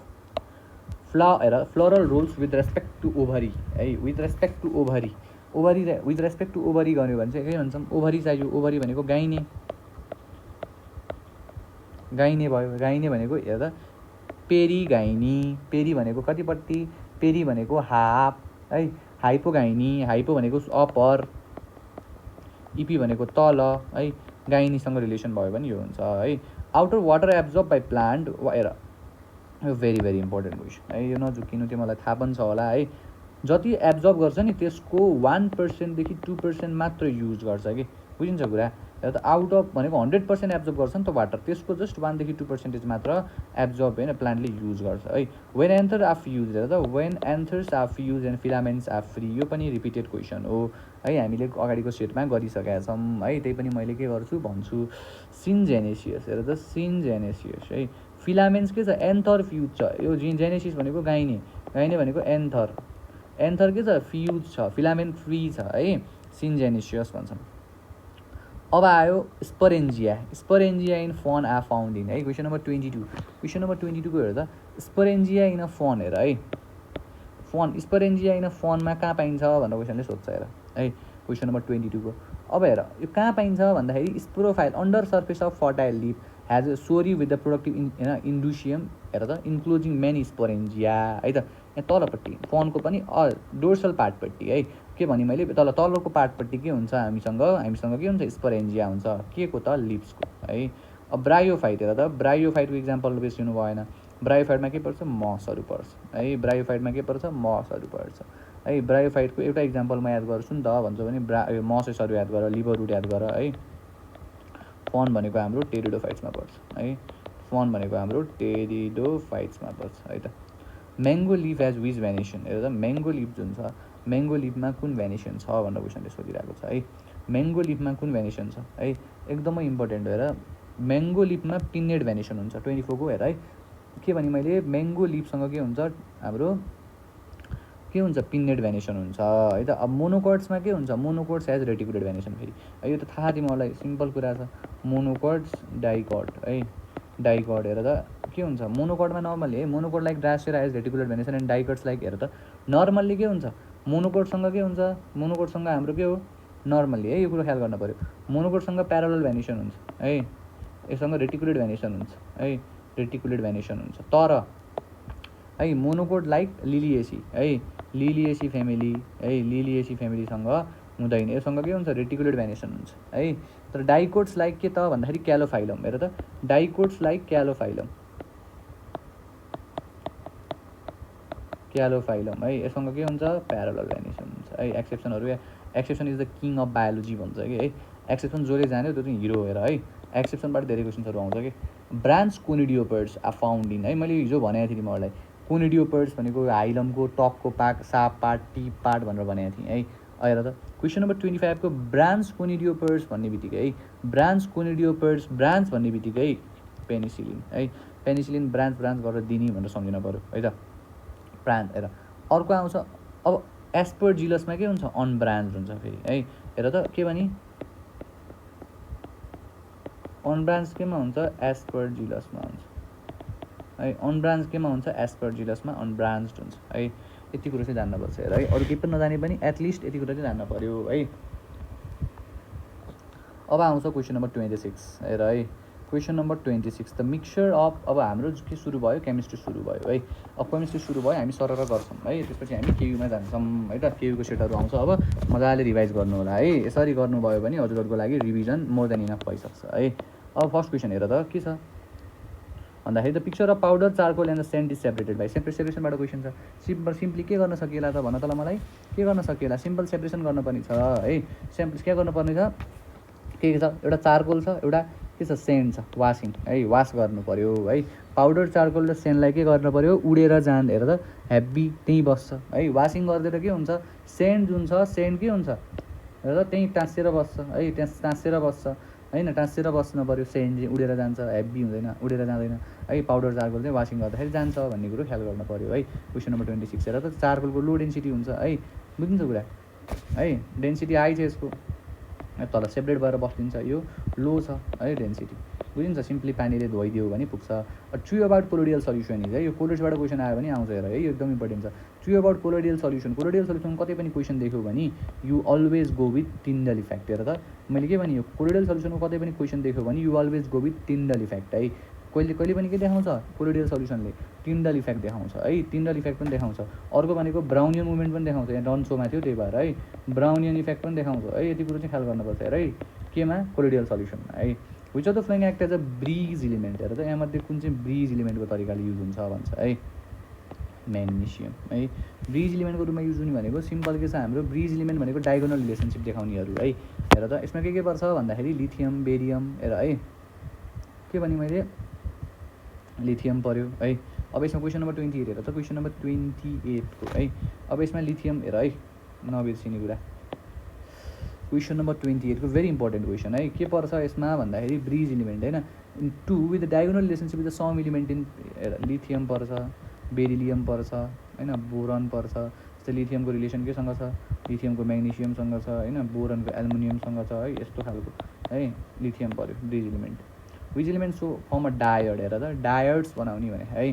floral whorls with respect to ovary है, with respect to ovary. Ovary with respect to ovary गर्यो भने चाहिँ के भन्छौँ ओभरी चाहियो। ओभरी भनेको गाइने, गाइने भयो। गाइने भनेको हेर त पेरी गाइनी, पेरी भनेको कतिपट्टि, पेरी भनेको हाफ है। हाइपो गाइनी, हाइपो भनेको अप्पर, इपी भनेको तल है। गाइनीसँग रिलेसन भयो भने यो हुन्छ है। Outer water absorb by plant हेर, यो भेरी भेरी इम्पोर्टेन्ट क्वेसन है। यो नझुकिनु, त्यो मलाई थाहा पनि छ होला है। जति एब्जर्ब गर्छ नि त्यसको 1% देखि 2% मात्र युज गर्छ कि, बुझिन्छ कुरा। हेर त आउट अफ भनेको 100% एब्जर्ब गर्छ नि त वाटर, त्यसको जस्ट 1 देखि 2% मात्र एब्जर्ब होइन प्लान्टले युज गर्छ है। वेन एन्थर आफ युज हेर त, वेन एन्थर्स आफ युज एन्ड फिलामेन्ट्स आफ फ्री, यो पनि रिपिटेड क्वेसन हो है। हामीले अगाडिको सेटमा गरिसकेका छौँ है, त्यही पनि मैले के गर्छु भन्छु। सिनजेनेसियस हेर त, सिनजेनेसियस है। फिलामेन्ट्स के छ एन्थर फ्युज छ। यो जेनेसिस भनेको गाइने, गाइने भनेको एन्थर, एन्थर के छ फ्युज छ, फिलामेन्ट फ्री छ है, सिनजेनेसियस भन्छौँ। अब आयो sporangia. Sporangia in fern are found in है। क्वेसन नम्बर 22, क्वेसन नम्बर 22 को हेर त, स्पोरेन्जिया इन अ फन हेर है। फन स्पोरेन्जिया इन अ फनमा कहाँ पाइन्छ भनेर क्वेसनले सोध्छ हेर है, क्वेसन नम्बर 22 को। अब हेर यो कहाँ पाइन्छ भन्दाखेरि sporophyll under surface of fertile leaf has sori with the protective indusium हेर त इन्क्लोजिङ मेनी स्पोरेन्जिया है त। यहाँ तलपट्टि फनको पनि डोर्सल पार्टपट्टि है के भने मैले तलको पार्टपट्टि के हुन्छ हामीसँग के हुन्छ स्पोरेन्जिया हुन्छ, के को त लिप्सको है। अब ब्रायोफाइट हेर त, ब्रायोफाइटको इक्जाम्पल बिर्सिनु भएन। ब्रायोफाइटमा के पर्छ मसहरू पर्छ है, ब्रायोफाइटमा के पर्छ मसहरू पर्छ है। ब्रायोफाइटको एउटा इक्जाम्पल म याद गर्छु नि त भन्छ भने मसेसहरू याद गर, लिभर रुट याद गर है। फन भनेको हाम्रो टेरिडोफाइट्समा पर्छ है, फन भनेको हाम्रो टेरिडोफाइट्समा पर्छ है त। म्याङ्गो लिफ एज विच भेनेसन हेर त, म्याङ्गो लिफ जुन छ म्याङ्गो लिफमा कुन भेनेसन छ भनेर क्वेसनले सोधिरहेको छ है। म्याङ्गो लिफमा कुन भेनेसन छ है, एकदमै इम्पोर्टेन्ट हो हेर। म्याङ्गो लिफमा पिन्नेड भेनेसन हुन्छ 24 को हेर है। के भने मैले म्याङ्गो लिफसँग के हुन्छ हाम्रो के हुन्छ पिन्नेड भेनेसन हुन्छ है त। अब मोनोकर्ड्समा के हुन्छ, मोनोकर्ड्स एज रेटिकुलेट भेनेसन फेरि है, यो त थाहा थियो मलाई, सिम्पल कुरा छ। मोनोकर्ड्स डाइकर्ड है, डाइकर्ड हेर त के हुन्छ मोनोकर्डमा नर्मली है, monocot like drosera as reticular venation and dicots like हेर त नर्मल्ली के हुन्छ मोनोकर्डसँग के हुन्छ, मोनोकर्डसँग हाम्रो के हो नर्मल्ली है यो कुरो ख्याल गर्न पऱ्यो। मोनोकोटसँग प्यारलल भेनिसन हुन्छ है, यससँग रेटिकुलेट भेनिसन हुन्छ है, रेटिकुलेट भेनिसन हुन्छ। तर है मोनोकोट लाइक लिलिएसी है, लिलिएसी फ्यामिली है, लिलिएसी फ्यामिलीसँग हुँदैन, योसँग के हुन्छ रेटिकुलेट भेनिसन हुन्छ है। तर डाइकोट्स लाइक के त भन्दाखेरि क्यालोफाइलम, हेर त डाइकोट्स लाइक क्यालोफाइलम, क्यालोफाइलम है, यससँग के हुन्छ प्यारलल भेनिसन हुन्छ है। एक्सेप्सनहरू, exception is the king of biology भन्छ कि है, एक्सेप्सन जसले जान्यो त्यो चाहिँ हिरो हेर है। एक्सेप्सनबाट धेरै क्वेसन्सहरू आउँछ कि। Branch conidiophores are found in है, मैले हिजो भनेको थिएँ तिमीहरूलाई कोनिडियोपर्ड्स भनेको हाइलमको टपको part, sap part, tip part भनेर भनेको थिएँ है। हेर त क्वेसन नम्बर 25 को ब्रान्च कोनिडियोपर्ड्स भन्ने बित्तिकै है, ब्रान्च कोनिडियोपर्ड्स ब्रान्च भन्ने बित्तिकै पेनिसिलिन है, पेनिसिलिन ब्रान्च ब्रान्च गरेर दिने भनेर सम्झिन पऱ्यो है त। ब्रान्च हेर अर्को आउँछ अब एस्परजिलसमा के हुन्छ अनब्रान्च हुन्छ फेरि है। हेर त के भने अनब्रान्च केमा हुन्छ एस्परजिलसमा हुन्छ है, अनब्रान्च केमा हुन्छ एस्परजिलसमा अनब्रान्च्ड हुन्छ है। यति कुरो चाहिँ जान्नुपर्छ हेर है, अरू केही पनि नजाने पनि एटलिस्ट यति कुरा चाहिँ जान्न पऱ्यो है। अब आउँछ क्वेसन नम्बर 26 हेर है, question number 26 the mixture of, अब हाम्रो के सुरु भयो केमिस्ट्री सुरु भयो है। अब केमिस्ट्री सुरु भयो हामी सरर गर्छौँ है, त्यसपछि हामी केयुमा जान्छौँ है त। केयुको सेटहरू आउँछ, अब मजाले रिभाइज गर्नु होला है, यसरी गर्नुभयो भने हजुरहरूको लागि रिभिजन मोर देन इनफ भइसक्छ है। अब फर्स्ट क्वेसन हेर त के छ भन्दाखेरि the picture of powder charcoal and the sand is separated by, सेपरेसनबाट क्वेसन छ। सिम्पली के गर्न सकिएला त भन तल मलाई, के गर्न सकिएला सिम्पल सेपरेसन गर्नुपर्ने छ है। सिम्पल के गर्नुपर्ने छ, के छ एउटा चारकोल छ, एउटा के छ सेन्ट छ, वासिङ है, वास गर्नु पऱ्यो है। पाउडर चारकोल र सेन्टलाई के गर्नु पऱ्यो उडेर जान, हेर त हेभी त्यहीँ बस्छ है। वासिङ गरिदिएर के हुन्छ सेन्ट जुन छ सेन्ट के हुन्छ हेर त त्यहीँ टाँसिएर बस्छ है, त्यहाँ टाँसिएर बस्छ होइन, टाँसिएर बस्नु पऱ्यो, सेन्ट चाहिँ उडेर जान्छ, हेभी हुँदैन, उडेर जाँदैन है। पाउडर चारकोल चाहिँ वासिङ गर्दाखेरि जान्छ भन्ने कुरो ख्याल गर्नु पऱ्यो है। क्वेसन नम्बर 26 हेर त चारकोलको लो डेन्सिटी हुन्छ है, बुझ्नु कुरा है, डेन्सिटी हाई छ यसको, तल सेपरेट भएर बस्दिन्छ, यो लो छ है डेन्सिटी, बुझिन्छ। सिम्पली पानीले धोइदियो भने पुग्छ। True about colloidal solution is है, यो कोलोइड्सबाट क्वेसन आयो भने आउँछ हेर है, यो एकदम इम्पोर्टेन्ट छ। True about colloidal solution, colloidal solution कतै पनि क्वेसन देख्यो भने you always go with Tyndall effect. हेर त मैले के भने यो कोलोडियल सल्युसनको कतै पनि क्वेसन देख्यो भने you always go with Tyndall effect है। कहिले कहिले पनि के देखाउँछ कोलोडियल सल्युसनले टिन्डल इफेक्ट देखाउँछ है, टिन्डल इफेक्ट पनि देखाउँछ। अर्को भनेको ब्राउनियन मुभमेन्ट पनि देखाउँछ, यहाँ डन्सोमा थियो त्यही भएर है, ब्राउनियन इफेक्ट पनि देखाउँछ है। यति कुरो चाहिँ ख्याल गर्नुपर्छ हेर है, केमा कोलोडियल सल्युसनमा है। Which of the following act as a bridge element, हेर त यहाँमध्ये कुन चाहिँ ब्रिज इलिमेन्टको तरिकाले युज हुन्छ भन्छ है, म्याग्नेसियम है। ब्रिज इलिमेन्टको रूपमा युज हुने भनेको सिम्पल के छ हाम्रो ब्रिज इलिमेन्ट भनेको डायगोनल रिलेसनसिप देखाउनेहरू है। हेर त यसमा के पर्छ भन्दाखेरि लिथियम बेरियम, हेर है के भने मैले लिथियम पऱ्यो है। अब यसमा क्वेसन नम्बर 28 हेर त क्वेसन नम्बर 28 को है, अब यसमा लिथियम हेर है, नबिर्सिने कुरा। क्वेसन नम्बर 28 को भेरी इम्पोर्टेन्ट क्वेसन है, के पर्छ यसमा भन्दाखेरि ब्रिज इलिमेन्ट होइन, in to with the diagonal relationship with the some element in, lithium पर्छ, बेरिलियम पर्छ होइन, बोरन पर्छ। जस्तै लिथियमको रिलेसन केसँग छ, लिथियमको म्याग्नेसियमसँग छ होइन, बोरनको एल्युमिनियमसँग छ है, यस्तो खालको है लिथियम पऱ्यो bridge element. Which element so form a dyad, हेर त डायड्स बनाउने भने है,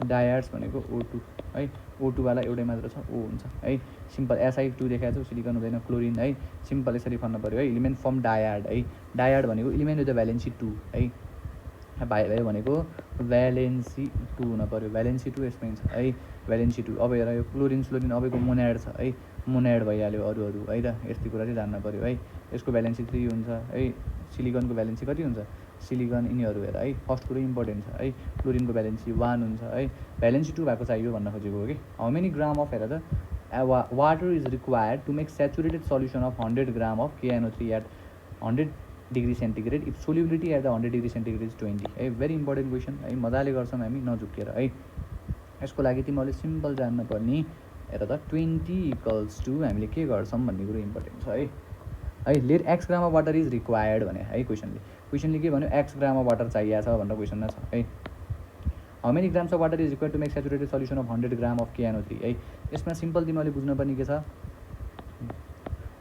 डायड्स भनेको O2 है, O2 वाला एउटै मात्र छ O हुन्छ है। सिम्पल Si2 देखाएको छ, सिलिकन हुँदैन, क्लोरिन है, सिम्पल यसरी भन्न पऱ्यो है। इलिमेन्ट फर्म डायड है, डायड भनेको इलिमेन्ट विथ द भ्यालेन्सी 2 है, भाइ भनेको भ्यालेन्सी 2 हुन पऱ्यो, भ्यालेन्सी 2 यसमै छ है, भ्यालेन्सी 2। अब हेर यो क्लोरिन स्लोरिन अबको मोनाड छ है, मोनाड भइहाल्यो अरू है त, यस्तो कुरा चाहिँ जान्न पऱ्यो है। यसको भ्यालेन्सी 3 हुन्छ है, सिलिकनको भ्यालेन्सी कति हुन्छ, सिलिकन यिनीहरू हेर है, फर्स्ट कुरो इम्पोर्टेन्ट छ है। क्लोरिनको भ्यालेन्सी 1 हुन्छ है, भ्यालेन्सी 2 भएको चाहियो भन्न खोजेको हो कि। हाउ मेनी ग्राम अफ, हेर त water is required to make saturated solution of 100 gram of KNO3 at 100 degree centigrade if solubility at the 100 degree centigrade is 20 है। भेरी इम्पोर्टेन्ट क्वेसन है, मजाले गर्छौँ हामी नझुकेर है। यसको लागि तिमीहरूले सिम्पल जान्न पर्ने, हेर त 20 = हामीले के गर्छौँ भन्ने कुरो इम्पोर्टेन्ट छ है। Let X gram of water is required भने है, क्वेसनले के भन्यो X ग्राम अफ वाटर चाहिएको छ भनेर क्वेसनमा छ है। How many grams of water is required to make saturated solution of 100 gram of KNO3 है। यसमा सिम्पल तिमीहरूले बुझ्नुपर्ने के छ,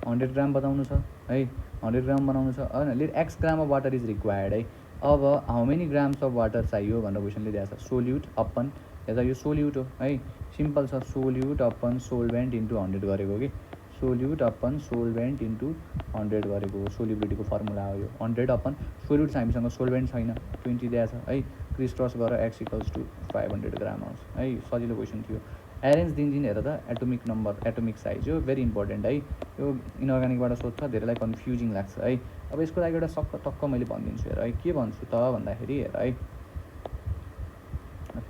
100 ग्राम बताउनु छ है, 100 ग्राम बनाउनु छ होइन। Let X gram of water is required है। अब how many grams of water चाहियो भनेर क्वेसनले दिएको छ, सोल्युट अपन, यता यो सोल्युट हो है, सिम्पल छ, सोल्युट अपन सोल्भेन्ट इन्टु 100 गरेको कि, सोल्युट अपन सोल्भेन्ट इन्टु 100 गरेको हो। सोल्युबिलिटीको फर्मुला हो यो। 100 अपन सोल्युट छ, हामीसँग सोल्भेन्ट छैन, 20 दिएछ है। क्रिस क्रस गरेर x = 500 ग्राम आउँछ है। सजिलो क्वेसन थियो। एरेन्ज दिन्छ हेर त, एटोमिक नम्बर, एटोमिक साइज हो, भेरी इम्पोर्टेन्ट है। यो इनअर्ग्यानिकबाट सोध्छ, धेरैलाई कन्फ्युजिङ लाग्छ है। अब यसको लागि एउटा सक्क टक्क मैले भनिदिन्छु हेर है। के भन्छु त भन्दाखेरि हेर है,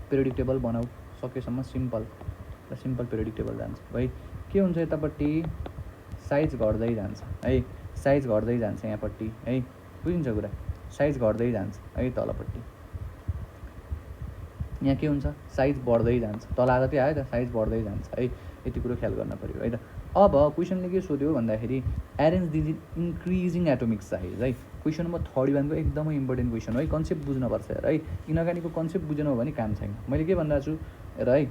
पिरियोडिक टेबल बनाऊ सकेसम्म सिम्पल र सिम्पल पिरियोडिक टेबल जान्छ भाइ। के हुन्छ यतापट्टि साइज घट्दै जान्छ है, साइज घट्दै जान्छ यहाँपट्टि है, बुझिन्छ कुरा, साइज घट्दै जान्छ है। तलपट्टि यहाँ के हुन्छ, साइज बढ्दै जान्छ, तल आएको त्यो आयो त, साइज बढ्दै जान्छ है। यति कुरो ख्याल गर्न पऱ्यो है त। अब क्वेसनले के सोध्यो भन्दाखेरि arrange these increasing atomic size है। क्वेसन नम्बर 31 को एकदमै इम्पोर्टेन्ट क्वेसन है। कन्सेप्ट बुझ्नुपर्छ हेर है। इनअर्ग्यानिकको कन्सेप्ट बुझेनौ भने काम छैन। मैले के भनिरहेको छु हेर है,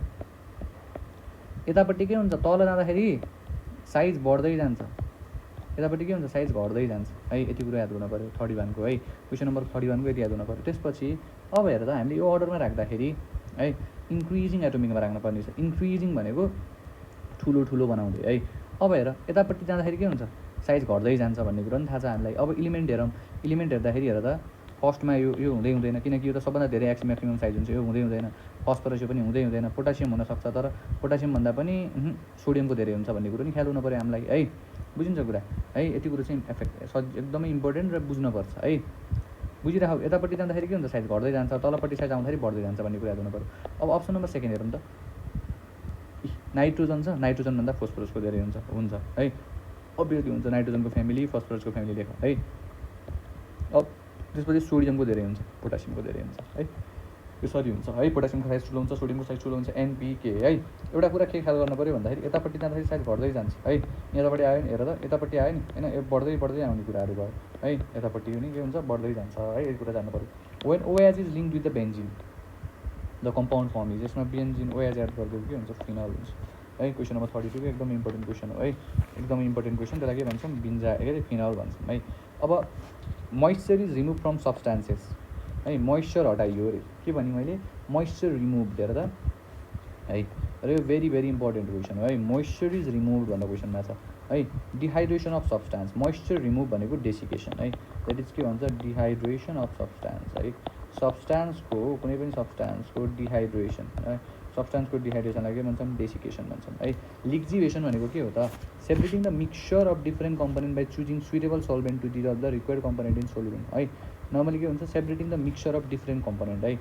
यतापट्टि के हुन्छ, तल जाँदाखेरि साइज बढ्दै जान्छ, यतापट्टि के हुन्छ, साइज घट्दै जान्छ है। यति कुरा याद गर्नु पऱ्यो 31 को है। क्वेसन नम्बर 31 को यति याद गर्नु पऱ्यो। त्यसपछि अब हेर त, हामीले यो अर्डरमा राख्दाखेरि है इन्क्रिजिङ एटोमिकमा राख्नुपर्ने छ। इन्क्रिजिङ भनेको ठुलो ठुलो बनाउँदै है। अब हेर यतापट्टि जाँदाखेरि के हुन्छ, साइज घट्दै जान्छ भन्ने कुरो पनि थाहा छ हामीलाई। अब इलिमेन्ट हेरौँ, इलिमेन्ट हेर्दाखेरि हेर त, फर्स्टमा यो हुँदै हुँदैन, किनकि यो त सबभन्दा धेरै एक्स म्याक्सिमम साइज हुन्छ, यो हुँदै हुँदैन। फस्फरस यो पनि हुँदै हुँदैन, पोटासियम हुनसक्छ, तर पोटासियमभन्दा पनि सोडियमको धेरै हुन्छ भन्ने कुरो नि ख्याल हुनु पऱ्यो हामीलाई है। बुझिन्छ कुरा है। यति कुरो चाहिँ एकदमै इम्पोर्टेन्ट र बुझ्नुपर्छ है। बुझिराख। यतापट्टि जाँदाखेरि के हुन्छ, साइज घट्दै जान्छ, तलपट्टि साइज आउँदाखेरि बढ्दै जान्छ भन्ने कुरा याद हुनु पऱ्यो। अब अप्सन नम्बर 2 हेरौँ त, नाइट्रोजन छ, नाइट्रोजनभन्दा फोस्फरसको धेरै हुन्छ है। अभियसली हुन्छ, नाइट्रोजनको फ्यामिली फस्फरसको फ्यामिली लेख है। अब त्यसपछि सोडियमको धेरै हुन्छ, पोटासियमको धेरै हुन्छ है। यसरी हुन्छ है। पोटासियमको साइज ठुलो हुन्छ, सोडियमको साइज ठुलो हुन्छ, एनपिके है। एउटा कुरा के ख्याल गर्नु पऱ्यो भन्दाखेरि यतापट्टि जाँदाखेरि साइज घट्दै जान्छ है। यतापट्टि आयो नि हेर त, यतापट्टि आयो नि होइन, यो बढ्दै बढ्दै आउने कुराहरू भयो है। यतापट्टि पनि के हुन्छ, बढ्दै जान्छ है। यो कुरा जान्नु पऱ्यो। When OH is link with the benzene the compound form is, यसमा बेन्जिन OH एड गरिदियो के हुन्छ, फिनल हुन्छ है। क्वेसन नम्बर 32 को एकदम इम्पोर्टेन्ट क्वेसन हो है। एकदम इम्पोर्टेन्ट क्वेसन, त्यसलाई के भन्छौँ, बिन्जा के अरे फिनल भन्छौँ है। अब moisture is remove from substances है। मोइस्चर हटाइयो अरे, के भने मैले, मोइस्चर रिमुभ हेर त है। र यो भेरी भेरी इम्पोर्टेन्ट क्वेसन हो है। मोइस्चर इज रिमुभ भन्ने क्वेसनमा छ है। Dehydration of substance, moisture remove भनेको डेसिकेसन है। द्याट इज के भन्छ, डिहाइड्रेसन अफ सब्सटान्स है। सब्सटान्सको कुनै पनि सब्सटान्सको डिहाइड्रेसन है, सब्सटान्सको डिहाइड्रेसनलाई के भन्छौँ, डेसिकेसन भन्छौँ है। लिक्जिवेसन भनेको के हो त, separating the mixture of different component by choosing suitable solvent to dissolve the required component in solute है। नर्मली के हुन्छ, separating the mixture of different component है। यो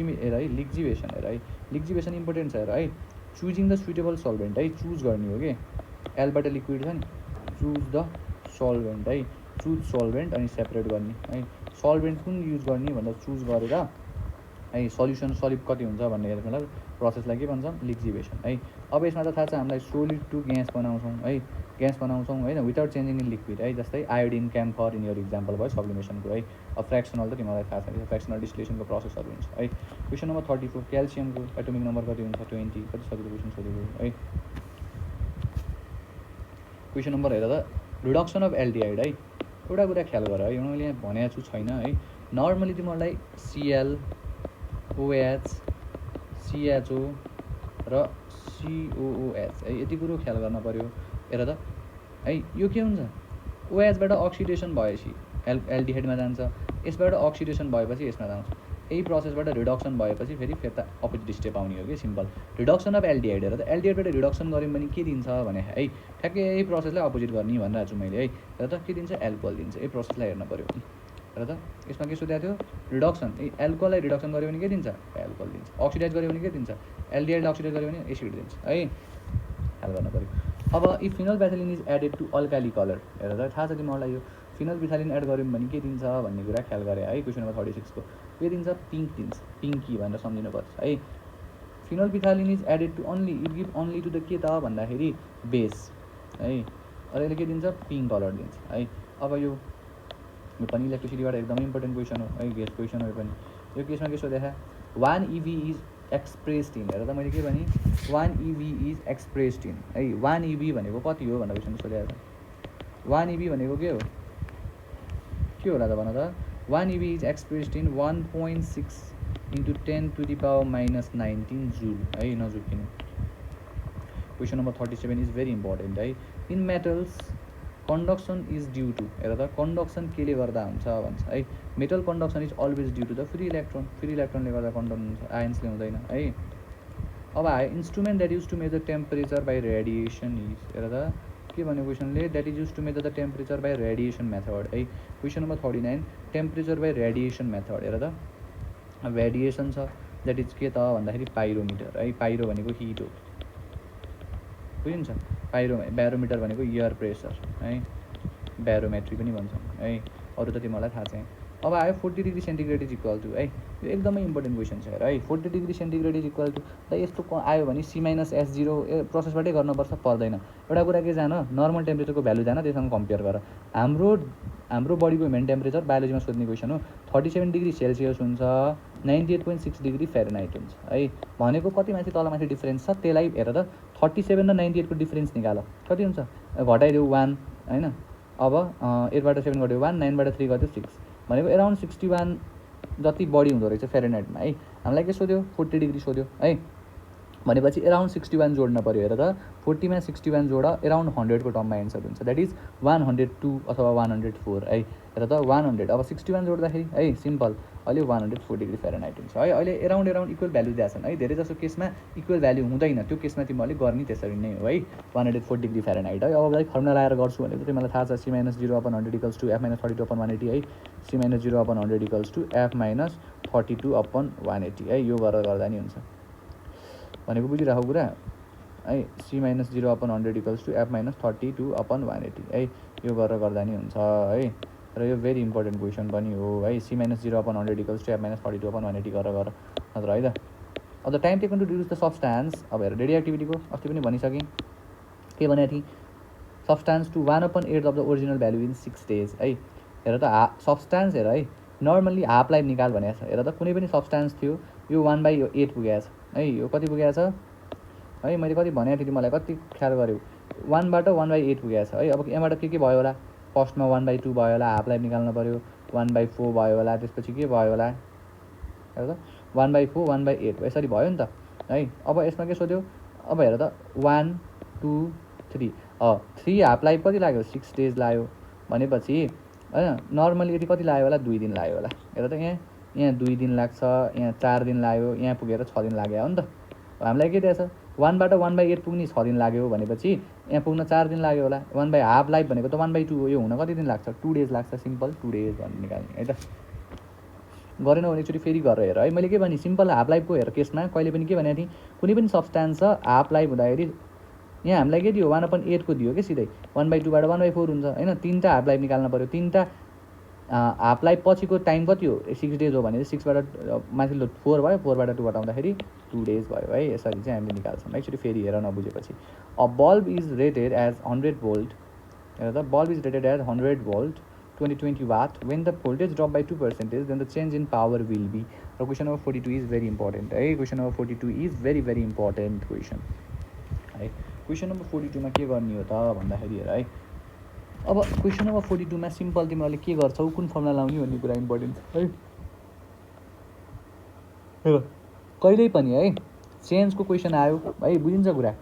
हेर है, लिक्जिवेसन हेर है। लिक्जिवेसन इम्पोर्टेन्ट छ हेर है। चुजिङ द सुइटेबल सल्भेन्ट है, चुज गर्ने हो कि एलबाट लिक्विड छ नि, चुज द सल्भेन्ट है। चुज सल्भेन्ट अनि सेपरेट गर्ने है। सल्भेन्ट कुन युज गर्ने भनेर चुज गरेर है, सल्युसन सलिड कति हुन्छ भन्ने हेर्नुलाई प्रोसेसलाई के भन्छौँ, लिक्जिवेसन है। अब यसमा त थाहा छ हामीलाई, सोलिड टु ग्यास बनाउँछौँ है, ग्यास बनाउँछौँ होइन, विदाउट चेन्जिङ इन लिक्विड है। जस्तै iodine, camphor in your example भयो सबलिमेसनको है। अब फ्रेक्सनल त तिमीलाई थाहा छ, फ्रेक्सनल डिस्टिलेसनको प्रोसेसहरू हुन्छ है। क्वेसन नम्बर 34, क्याल्सियमको एटोमिक नम्बर कति हुन्छ, 20। कति सजिलो क्वेसन सोधेको है। क्वेसन नम्बर हेर त, रिडक्सन अफ एल्डिहाइड है। एउटा कुरा ख्याल गर है, यो मैले यहाँ भनेको छु छैन है। नर्मली तिमीहरूलाई Cl, OH, CHO र COOH है, यति कुरो ख्याल गर्न पऱ्यो। हेर त है, यो के हुन्छ, OH बाट अक्सिडेसन भएपछि एल्डिहाइडमा जान्छ, यसबाट अक्सिडेसन भएपछि यसमा जान्छ। यही प्रोसेसबाट रिडक्सन भएपछि फेरि फिर्ता अपोजिट स्टेप आउने हो कि सिम्पल। रिडक्सन अफ एल्डिहाइड हेर त, एल्डिहाइडबाट रिडक्सन गऱ्यौँ भने के दिन्छ भने है, ठ्याक्कै यही प्रोसेसलाई अपोजिट गर्ने भनिरहेको छु मैले है। हेर त के दिन्छ, एल्कोहल दिन्छ। यही प्रोसेसलाई हेर्न पऱ्यो। हेर त यसमा के सोधेको थियो, रिडक्सन, एल्कोहललाई रिडक्सन गऱ्यो भने के दिन्छ, एल्कोहल दिन्छ। अक्सिडाइज गऱ्यो भने के दिन्छ, एल्डिहाइडलाई अक्सिडाइज गऱ्यो भने एसिड दिन्छ है। ख्याल गर्न पऱ्यो। अब इ phenolphthalein is added to alkali colour, हेर त थाहा छ तिमीहरूलाई यो फिनल बिथालिन एड गऱ्यौँ भने के दिन्छ भन्ने कुरा ख्याल गरे है। क्वेसन नम्बर 36 को के दिन्छ, पिङ्क दिन्छ, पिङ्की भनेर सम्झिनुपर्छ है। Phenolphthalein is added to only, it give only to the के त भन्दाखेरि बेस है। र यसले के दिन्छ, पिङ्क कलर दिन्छ है। अब यो पनि इलेक्ट्रिसिटीबाट एकदमै इम्पोर्टेन्ट क्वेसन हो है, गेस क्वेसन हो यो पनि। यो केसमा के सोधेको, 1 EV इज एक्सप्रेस्ड इन, हेर त मैले के भने, 1 EV इज एक्सप्रेस्ड इन है। 1 EV भनेको कति हो भनेर क्वेसन सोधेको छ। 1 EV भनेको के हो, के होला त भन त। 1 EV is expressed in 1.6 × 10⁻⁻19 joule है, नजुकिनु। Question number 37 is very important है। In metals conduction is due to, हेर त कन्डक्सन केले गर्दा हुन्छ भन्छ है, metal conduction is always due to the free इलेक्ट्रोनले गर्दा कन्डक्ट हुन्छ, आयन्सले हुँदैन है। अब आयो instrument that use to measure temperature by radiation is, हेर त के भन्यो क्वेसनले, that is use to measure the temperature by radiation method है। Question number 39 temperature by radiation method, हेर त रेडिएसन छ द्याट इज के त भन्दाखेरि पाइरोमिटर है, पाइरो भनेको हिट हो बुझिन्छ, ब्यारोमिटर भनेको एयर प्रेसर है, ब्यारोमेट्री पनि भन्छौँ है, अरू त तिमीहरूलाई थाहा छ। अब आयो 40 degree centigrade is equal to है, यो एकदमै इम्पोर्टेन्ट क्वेसन छ है। 40 degree centigrade is equal to ल यस्तो आयो भने C - S0 प्रोसेसबाटै गर्नुपर्छ, पर्दैन। एउटा कुरा के जान, नर्मल टेम्परेचरको भ्यालु जान, त्यससँग कम्पेयर गर। हाम्रो बडीको ह्युमन टेम्परेचर बायोलोजीमा सोध्ने क्वेसन हो, 37 डिग्री सेल्सियस हुन्छ, 98.6 डिग्री फेरेनहाइट हुन्छ है। भनेको कति माथि तलमाथि डिफ्रेन्स छ, त्यसलाई हेर त 37 र 98 को डिफ्रेन्स निकाल, कति हुन्छ, घटाइदेऊ 1 होइन। अब 8 बाट 7 गऱ्यो 1, 9 बाट 3 गऱ्यो 6, भनेको एराउन्ड 61 जति बढी हुँदो रहेछ फेरेनहाइटमा है। हामीलाई के सोध्यो, 40 डिग्री सोध्यो है, भनेपछि एराउन्ड 61 जोड्न पऱ्यो। हेर त 40 मा 61 जोड, एराउन्ड 100 को टर्ममा एन्सर हुन्छ, द्याट इज 102 अथवा 104 है। हेर त 100 अब 61 जोड्दाखेरि है सिम्पल अहिले 104 डिग्री फेरेनहाइट हुन्छ है। अहिले एराउन्ड इक्वल भ्यालु दिएछन् है, धेरै जसो केसमा इक्वल भ्यालु हुँदैन, त्यो केसमा तिमीहरूले गर्ने त्यसरी नै हो है, 104 डिग्री फेरेनहाइट है। अब फर्मुला लगाएर गर्छु भनेको तिमीलाई थाहा छ, C - 0/100 इक्वल्स टु F - 32/180 है, C - 0/100 इक्वल्स टु F - 32/180 है, यो गरेर गर्दा नि हुन्छ भनेको बुझिराखौ कुरा है। C - 0/100 इक्वल्स टु F - 32/180 है, यो गरेर गर्दा नि हुन्छ है, र यो भेरी इम्पोर्टेन्ट क्वेसन पनि हो है। C - 0/100 इक्वल्स टु F - 32/180 गरेर नत्र है त। अब the time taken to reduce the substance, अब हेर रेडियोएक्टिभिटीको अस्ति पनि भनिसकेँ, के भनेको थिएँ, substance to 1/8 of the original value in 6 days है। हेर त सब्सटान्स हेर है, नर्मल्ली हाफ लाइफ निकाल भनेको छ। हेर त कुनै पनि सब्सटान्स थियो, यो 1/8 पुगेको छ है, यो कति पुगेको छ है, मैले कति भनेको थिएँ तिमीलाई, कति ख्याल गऱ्यौ, 1 बाट 1/8 पुगेको छ है। अब यहाँबाट के भयो होला, फर्स्टमा 1/2 भयो होला, हाफ लाइफ निकाल्नु पऱ्यो, 1/4 भयो होला, त्यसपछि के भयो होला, हेर त 1/4 1/8 यसरी भयो नि त है। अब यसमा के सोध्यो, अब हेर त 1 2 3 3 हाफ लाइफ कति लाग्यो, 6 डेज लाग्यो भनेपछि होइन, नर्मली यति कति लाग्यो होला, 2 दिन लाग्यो होला। हेर त यहाँ 2 दिन लाग्छ, यहाँ 4 दिन लाग्यो, यहाँ पुगेर 6 दिन लाग्यो हो नि त। हामीलाई के दिएछ, 1 बाट 1/8 पुग्ने 6 दिन लाग्यो भनेपछि यहाँ पुग्न 4 दिन लाग्यो होला। 1/2 लाइफ भनेको त 1/2 हो, यो हुन कति दिन लाग्छ, 2 डेज लाग्छ, सिम्पल 2 डेज भनेर निकाल्ने है त। गरेन भने एकचोटि फेरि गरेर हेर है, मैले के भने सिम्पल हाफ लाइफको हेर केसमा कहिले पनि के भनेको थिएँ, कुनै पनि सब्सटान्स छ हाफ लाइफ हुँदाखेरि यहाँ हामीलाई के दियो, 1/8 को दियो कि सिधै, 1/2 बाट 1/4 हुन्छ होइन, 3टा हाफ लाइफ निकाल्नु पऱ्यो, 3टा हाफ लाइफ पछिको टाइम कति हो, 6 डेज हो भने 6 बाट माथिल्लो 4 भयो, 4 बाट 2 घटाउँदाखेरि 2 डेज भयो है। यसरी चाहिँ हामीले निकाल्छौँ। एकचोटि फेरि हेर नबुझेपछि, a bulb is rated as 100 volt, हेर त bulb is rated as 100 volt 2020 watt, when the voltage drop by 2%, then the change in power will be, र question number 42 is very important है। Question number 42 is very important question है। Question number 42 मा के गर्ने हो त भन्दाखेरि हेर है, अब क्वेसन नम्बर 42 मा सिम्पल तिमीहरूले के गर्छौ, कुन फर्मुला लाउने भन्ने कुरा इम्पोर्टेन्ट छ है। हेर कहिल्यै पनि है चेन्जको क्वेसन आयो है, बुझिन्छ कुरा,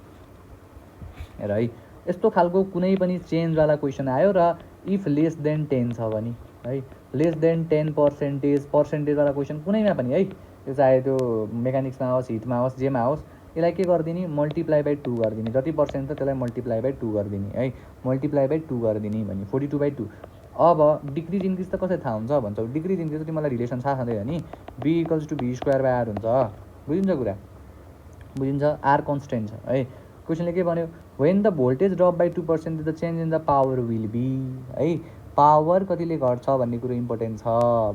हेर है यस्तो खालको कुनै पनि चेन्जवाला क्वेसन आयो र इफ लेस देन 10 छ भने है, लेस देन 10% पर्सेन्टेजवाला क्वेसन कुनैमा पनि है, यो चाहे त्यो मेकानिक्समा होस्, हिटमा होस्, जेमा होस्, यसलाई के गरिदिने, मल्टिप्लाई बाई 2 गरिदिने, जति पर्सेन्ट छ त्यसलाई मल्टिप्लाई बाई 2 गरिदिने है, मल्टिप्लाई बाई 2 गरिदिने भने 42/2। अब डिक्रिज इन्क्रिज त कसरी थाहा हुन्छ भन्छौ, डिक्रिज इन्क्रिज त तिमीलाई रिलेसन थाहा छँदैन नि, B = V²/R हुन्छ, बुझिन्छ कुरा, बुझिन्छ, आर कन्सटेन्ट छ है। क्वेसनले के भन्यो, when the voltage drop by 2% the change in the power will be है, पावर कतिले घट्छ भन्ने कुरो इम्पोर्टेन्ट छ,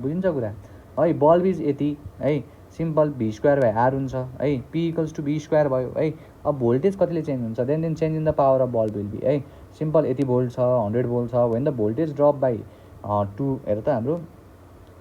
बुझिन्छ कुरा है। बल्ब इज यति है, सिम्पल V²/R हुन्छ है, P = V² भयो है। अब भोल्टेज कतिले चेन्ज हुन्छ, then change in the power of bulb will be है, सिम्पल यति भोल्ट छ, 100 भोल्ट छ, when the voltage drop by 2, हेर त हाम्रो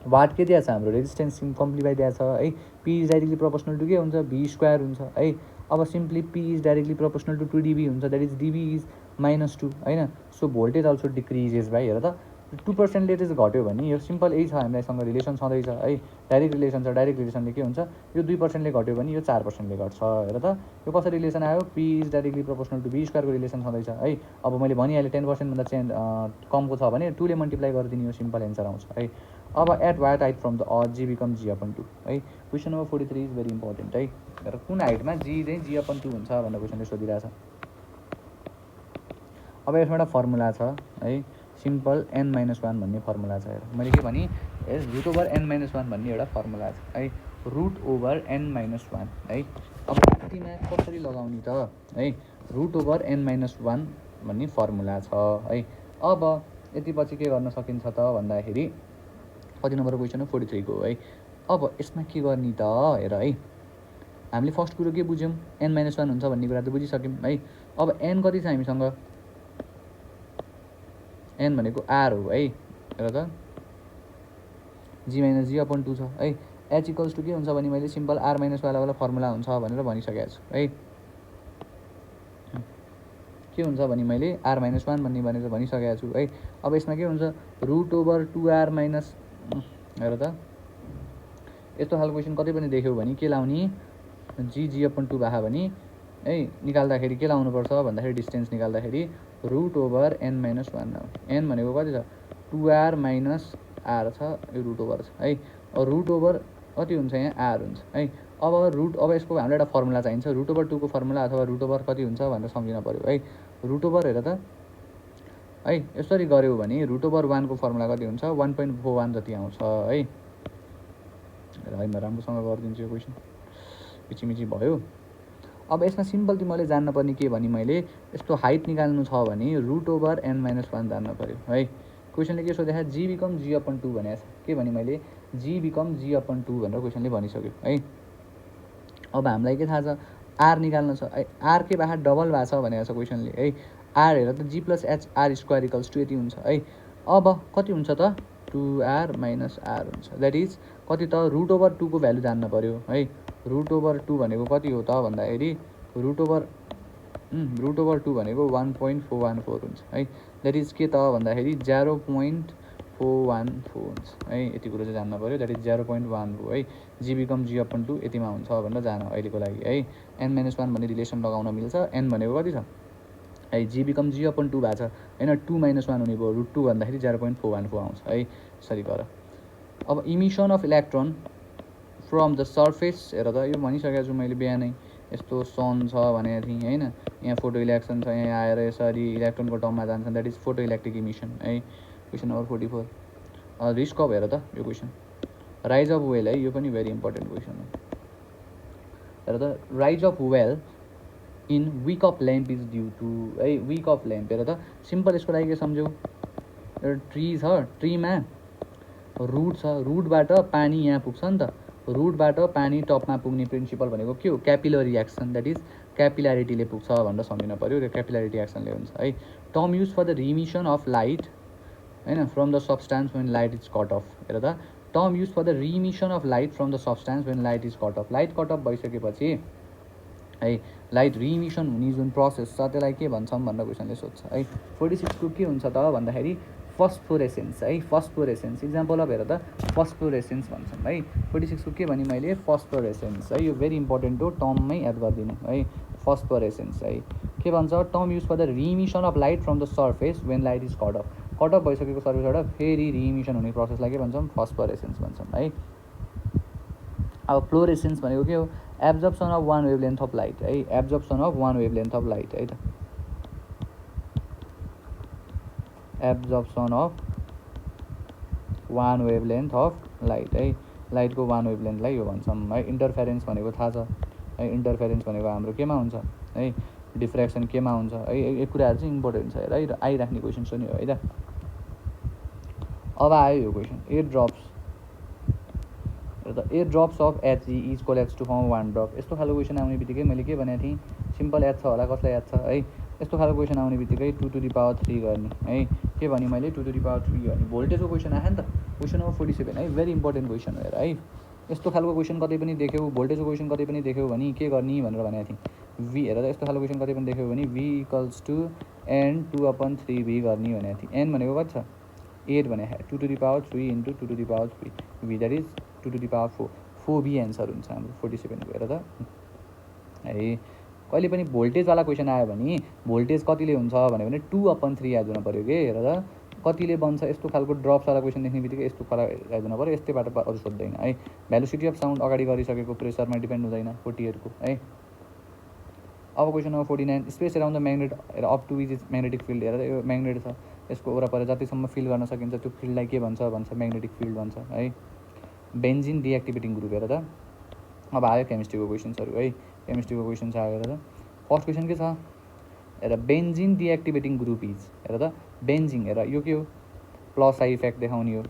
वाट के दिएको छ, हाम्रो रेजिस्टेन्स कम्प्लिफाई दिएको छ है। P is directly proportional to के हुन्छ, V² हुन्छ है। अब simply P is directly proportional to 2 dB हुन्छ, द्याट इज dB इज -2 होइन। सो भोल्टेज अल्सो डिक्रिजेस भाइ, हेर त 2%ले चाहिँ घट्यो भने यो सिम्पल यही छ, हामीलाईसँग रिलेसन छँदैछ है, डाइरेक्ट रिलेसन छ। डाइरेक्ट रिलेसनले के हुन्छ, यो 2%ले घट्यो भने यो 4%ले घट्छ। हेर त यो कसरी रिलेसन आयो, P is directly proportional to B स्क्वायरको रिलेसन छँदैछ है। अब मैले भनिहालेँ 10%भन्दा चाहिँ कमको छ भने 2ले मल्टिप्लाई गरिदिने, यो सिम्पल एन्सर आउँछ है। अब at what height from the g become G/2 है। Question number 43 is very important है। र कुन हाइटमा जी चाहिँ G/2 हुन्छ भनेर क्वेसनले सोधिरहेछ। अब यसमा एउटा फर्मुला छ है, सिम्पल n-1 भन्ने फर्मुला छ। हेर मैले के भने रुट ओभर n-1 भन्ने एउटा फर्मुला छ है, रुट ओभर n-1 है। अब यतिमा कसरी लगाउने त है, रुट ओभर n-1 भन्ने फर्मुला छ है। अब यति पछि के गर्न सकिन्छ त भन्दाखेरि कति नम्बरको क्वेसन हो, 43 को है। अब यसमा के गर्ने त हेर है, हामीले फर्स्ट कुरो के बुझ्यौँ, n-1 हुन्छ भन्ने कुरा त बुझिसक्यौँ है। अब n कति छ हामीसँग, n भनेको r हो है। हेर त g - G/2 छ है। h इक्वल्स टु के हुन्छ भने मैले सिम्पल r - वाला फर्मुला हुन्छ भनेर भनिसकेको छु है। के हुन्छ भने मैले r - 1 भन्ने भनेर भनिसकेको छु है। अब यसमा के हुन्छ, रुट ओभर 2r माइनस, हेर त यस्तो खालको क्वेसन कतै पनि देख्यौ भने के लाउने, G/2 भए भने है निकाल्दाखेरि के लाउनुपर्छ भन्दाखेरि डिस्टेन्स निकाल्दाखेरि रुट ओभर n-1 n भनेको कति छ, 2r माइनस r छ, यो रुट ओभर छ है। रुट ओभर कति हुन्छ यहाँ, r हुन्छ है। अब यसको हामीलाई एउटा फर्मुला चाहिन्छ, रुट ओभर 2 को फर्मुला अथवा रुट ओभर कति हुन्छ भनेर सम्झिन पऱ्यो है। रुट ओभर हेर त है, यसरी गऱ्यौ भने रुट ओभर 1 को फर्मुला कति हुन्छ, 1.41 जति आउँछ है। है म राम्रोसँग गरिदिन्छु यो क्वेसन, मिची भयो। अब यसमा सिम्पल तिमीले जान्न पर्ने के भने मैले यस्तो हाइट निकाल्नु छ भने रुट ओभर n-1 जान्न पऱ्यो है। क्वेसनले के सोधेको छ, जी बिकम G/2 भनेको छ। के भने मैले जी बिकम G/2 भनेर क्वेसनले भनिसक्यो है। अब हामीलाई के थाहा छ, आर निकाल्न छ है, आर के बाहेक डबल भएको छ भनेको छ क्वेसनले है। आर हेर त G+H r² = यति हुन्छ है। अब कति हुन्छ त, 2r - r हुन्छ, द्याट इज कति त, रुट ओभर 2 को भ्यालु जान्न पऱ्यो है। रुट ओभर 2 भनेको कति हो त भन्दाखेरि रुट ओभर 2 भनेको 1.414 हुन्छ है। द्याट इज के त भन्दाखेरि 0.414 हुन्छ है। यति कुरो चाहिँ जान्न पऱ्यो, द्याट इज 0.14 है। जी बिकम G/2 यतिमा हुन्छ भनेर जान अहिलेको लागि है। n-1 भन्ने रिलेसन लगाउन मिल्छ। n भनेको कति छ है, जी बिकम G/2 भएको छ होइन, 2 - 1 हुने भयो, रुट 2 भन्दाखेरि 0.414 आउँछ है। यसरी गर। अब emission of electron from the surface, हेर त यो भनिसकेको छु मैले बिहानै, यस्तो सन छ भनेको थिएँ होइन, यहाँ फोटो इलेक्ट्रोन छ, यहाँ आएर यसरी इलेक्ट्रोनको टर्ममा जान्छ, that is photo electric emission है। क्वेसन नम्बर 44 रिस्क अफ, हेर त यो क्वेसन राइज अफ वेल है, यो पनि भेरी इम्पोर्टेन्ट क्वेसन हो। हेर त rise of well in wick of lamp is due to है, विक अफ ल्याम्प। हेर त सिम्पल यसको लागि के सम्झ्यौ, एउटा ट्री छ, ट्रीमा रुट छ, रुटबाट पानी यहाँ पुग्छ नि त, रुटबाट पानी टपमा पुग्ने प्रिन्सिपल भनेको के हो, क्यापिलरी एक्सन, द्याट इज क्यापिलारिटीले पुग्छ भनेर सम्झिन पऱ्यो। त्यो क्यापिलारिटी एक्सनले हुन्छ है। Term use for the remission of light होइन from the substance when light is cut off. हेर त term use for the remission of light from the substance when light is cut off. Light cut off भइसकेपछि है light remission हुने जुन process छ त्यसलाई के भन्छौँ भनेर क्वेसनले सोध्छ है। 46 को के हुन्छ त भन्दाखेरि फस्फोरेसेन्स है, फस्फोरेसेन्स इक्जाम्पल अफ, हेर त फस्फोरेसेन्स भन्छौँ है। 46 को के भने मैले फस्फोरेसेन्स है, यो भेरी इम्पोर्टेन्ट हो, टर्ममै याद गरिदिनु है। फस्फोरेसेन्स है के भन्छ, term use for the remission of light from the surface when light is cut off. Cut off भइसकेको सर्फेसबाट फेरि रिमिसन हुने प्रोसेसलाई के भन्छौँ, फस्फोरेसेन्स भन्छौँ है। अब फ्लोरेसेन्स भनेको के हो, absorption of one wavelength of light है, absorption of one wavelength of light है त, absorption of one wavelength of light है। लाइटको वान वेभलेन्थलाई यो भन्छौँ है। इन्टरफेरेन्स भनेको थाहा छ है, इन्टरफेरेन्स भनेको हाम्रो केमा हुन्छ है, डिफ्रेक्सन केमा हुन्छ है। यो कुराहरू चाहिँ इम्पोर्टेन्ट छ है, आइराख्ने क्वेसन पनि हो है त। अब आयो यो क्वेसन, एयर ड्रप्स, र air drops of Hg is collapse to form one drop. यस्तो खालको क्वेसन आउने बित्तिकै मैले के भनेको थिएँ, सिम्पल याद छ होला, कसलाई याद छ है। यस्तो खालको क्वेसन आउने बित्तिकै 2⁻³ गर्ने है। के भने मैले 2⁻³ गर्ने, भोल्टेजको क्वेसन आयो नि त, क्वेसन नम्बर 47 है, भेरी इम्पोर्टेन्ट क्वेसन हो हेर है। यस्तो खालको क्वेसन कतै पनि देख्यौ, भोल्टेजको क्वेसन कतै पनि देख्यौ भने के गर्ने भनेर भनेको थिएँ, v हेर त यस्तो खालको क्वेसन कतै पनि देख्यौ भने v = n2/3v गर्ने भनेको थिएँ। n भनेको कति छ, 8 भने 2 to the power 3 into 2 to the power 3 v that is 2 to the power 4 4b answer हुन्छ हाम्रो 47 को। हेर त है कहिले पनि भोल्टेजवाला क्वेसन आयो भने भोल्टेज कतिले हुन्छ भने 2/3 याद हुन पर्यो के। हेर त कतिले बन्छ यस्तो खालको ड्रप्सवाला क्वेसन देख्ने बित्तिकै यस्तो खाला याद हुन पर्यो, यस्तैबाट अरू सोध्दैन है। भेलोसिटी अफ साउन्ड अगाडि गरिसकेको प्रेसरमा डिपेन्ड हुँदैन 48 को है। अब question number 49 space around the magnet up to which is magnetic field. हेर यो म्याग्नेट छ, यसको वरपर जतिसम्म फिल गर्न सकिन्छ त्यो फिल्डलाई के भन्छ म्याग्नेटिक फिल्ड भन्छ है। Benzene deactivating group. हेर त अब आयो केमिस्ट्रीको क्वेसन्सहरू है, केमिस्ट्रीको क्वेसन छ। हेर त फर्स्ट क्वेसन के छ, हेर बेन्जिन डिएक्टिभेटिङ ग्रुप इज। हेर त बेन्जिन, हेर यो के हो प्लस आई इफेक्ट देखाउने हो,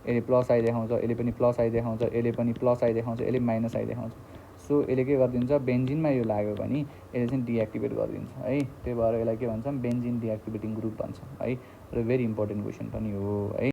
यसले प्लस आई देखाउँछ, यसले पनि प्लस आई देखाउँछ, यसले पनि प्लस आई देखाउँछ, यसले माइनस आई देखाउँछ। सो यसले के गरिदिन्छ बेन्जिनमा यो लाग्यो भने यसले चाहिँ डिएक्टिभेट गरिदिन्छ है। त्यही भएर यसलाई के भन्छ बेन्जिन डिएक्टिभेटिङ ग्रुप भन्छ है। र भेरी इम्पोर्टेन्ट क्वेसन पनि हो है।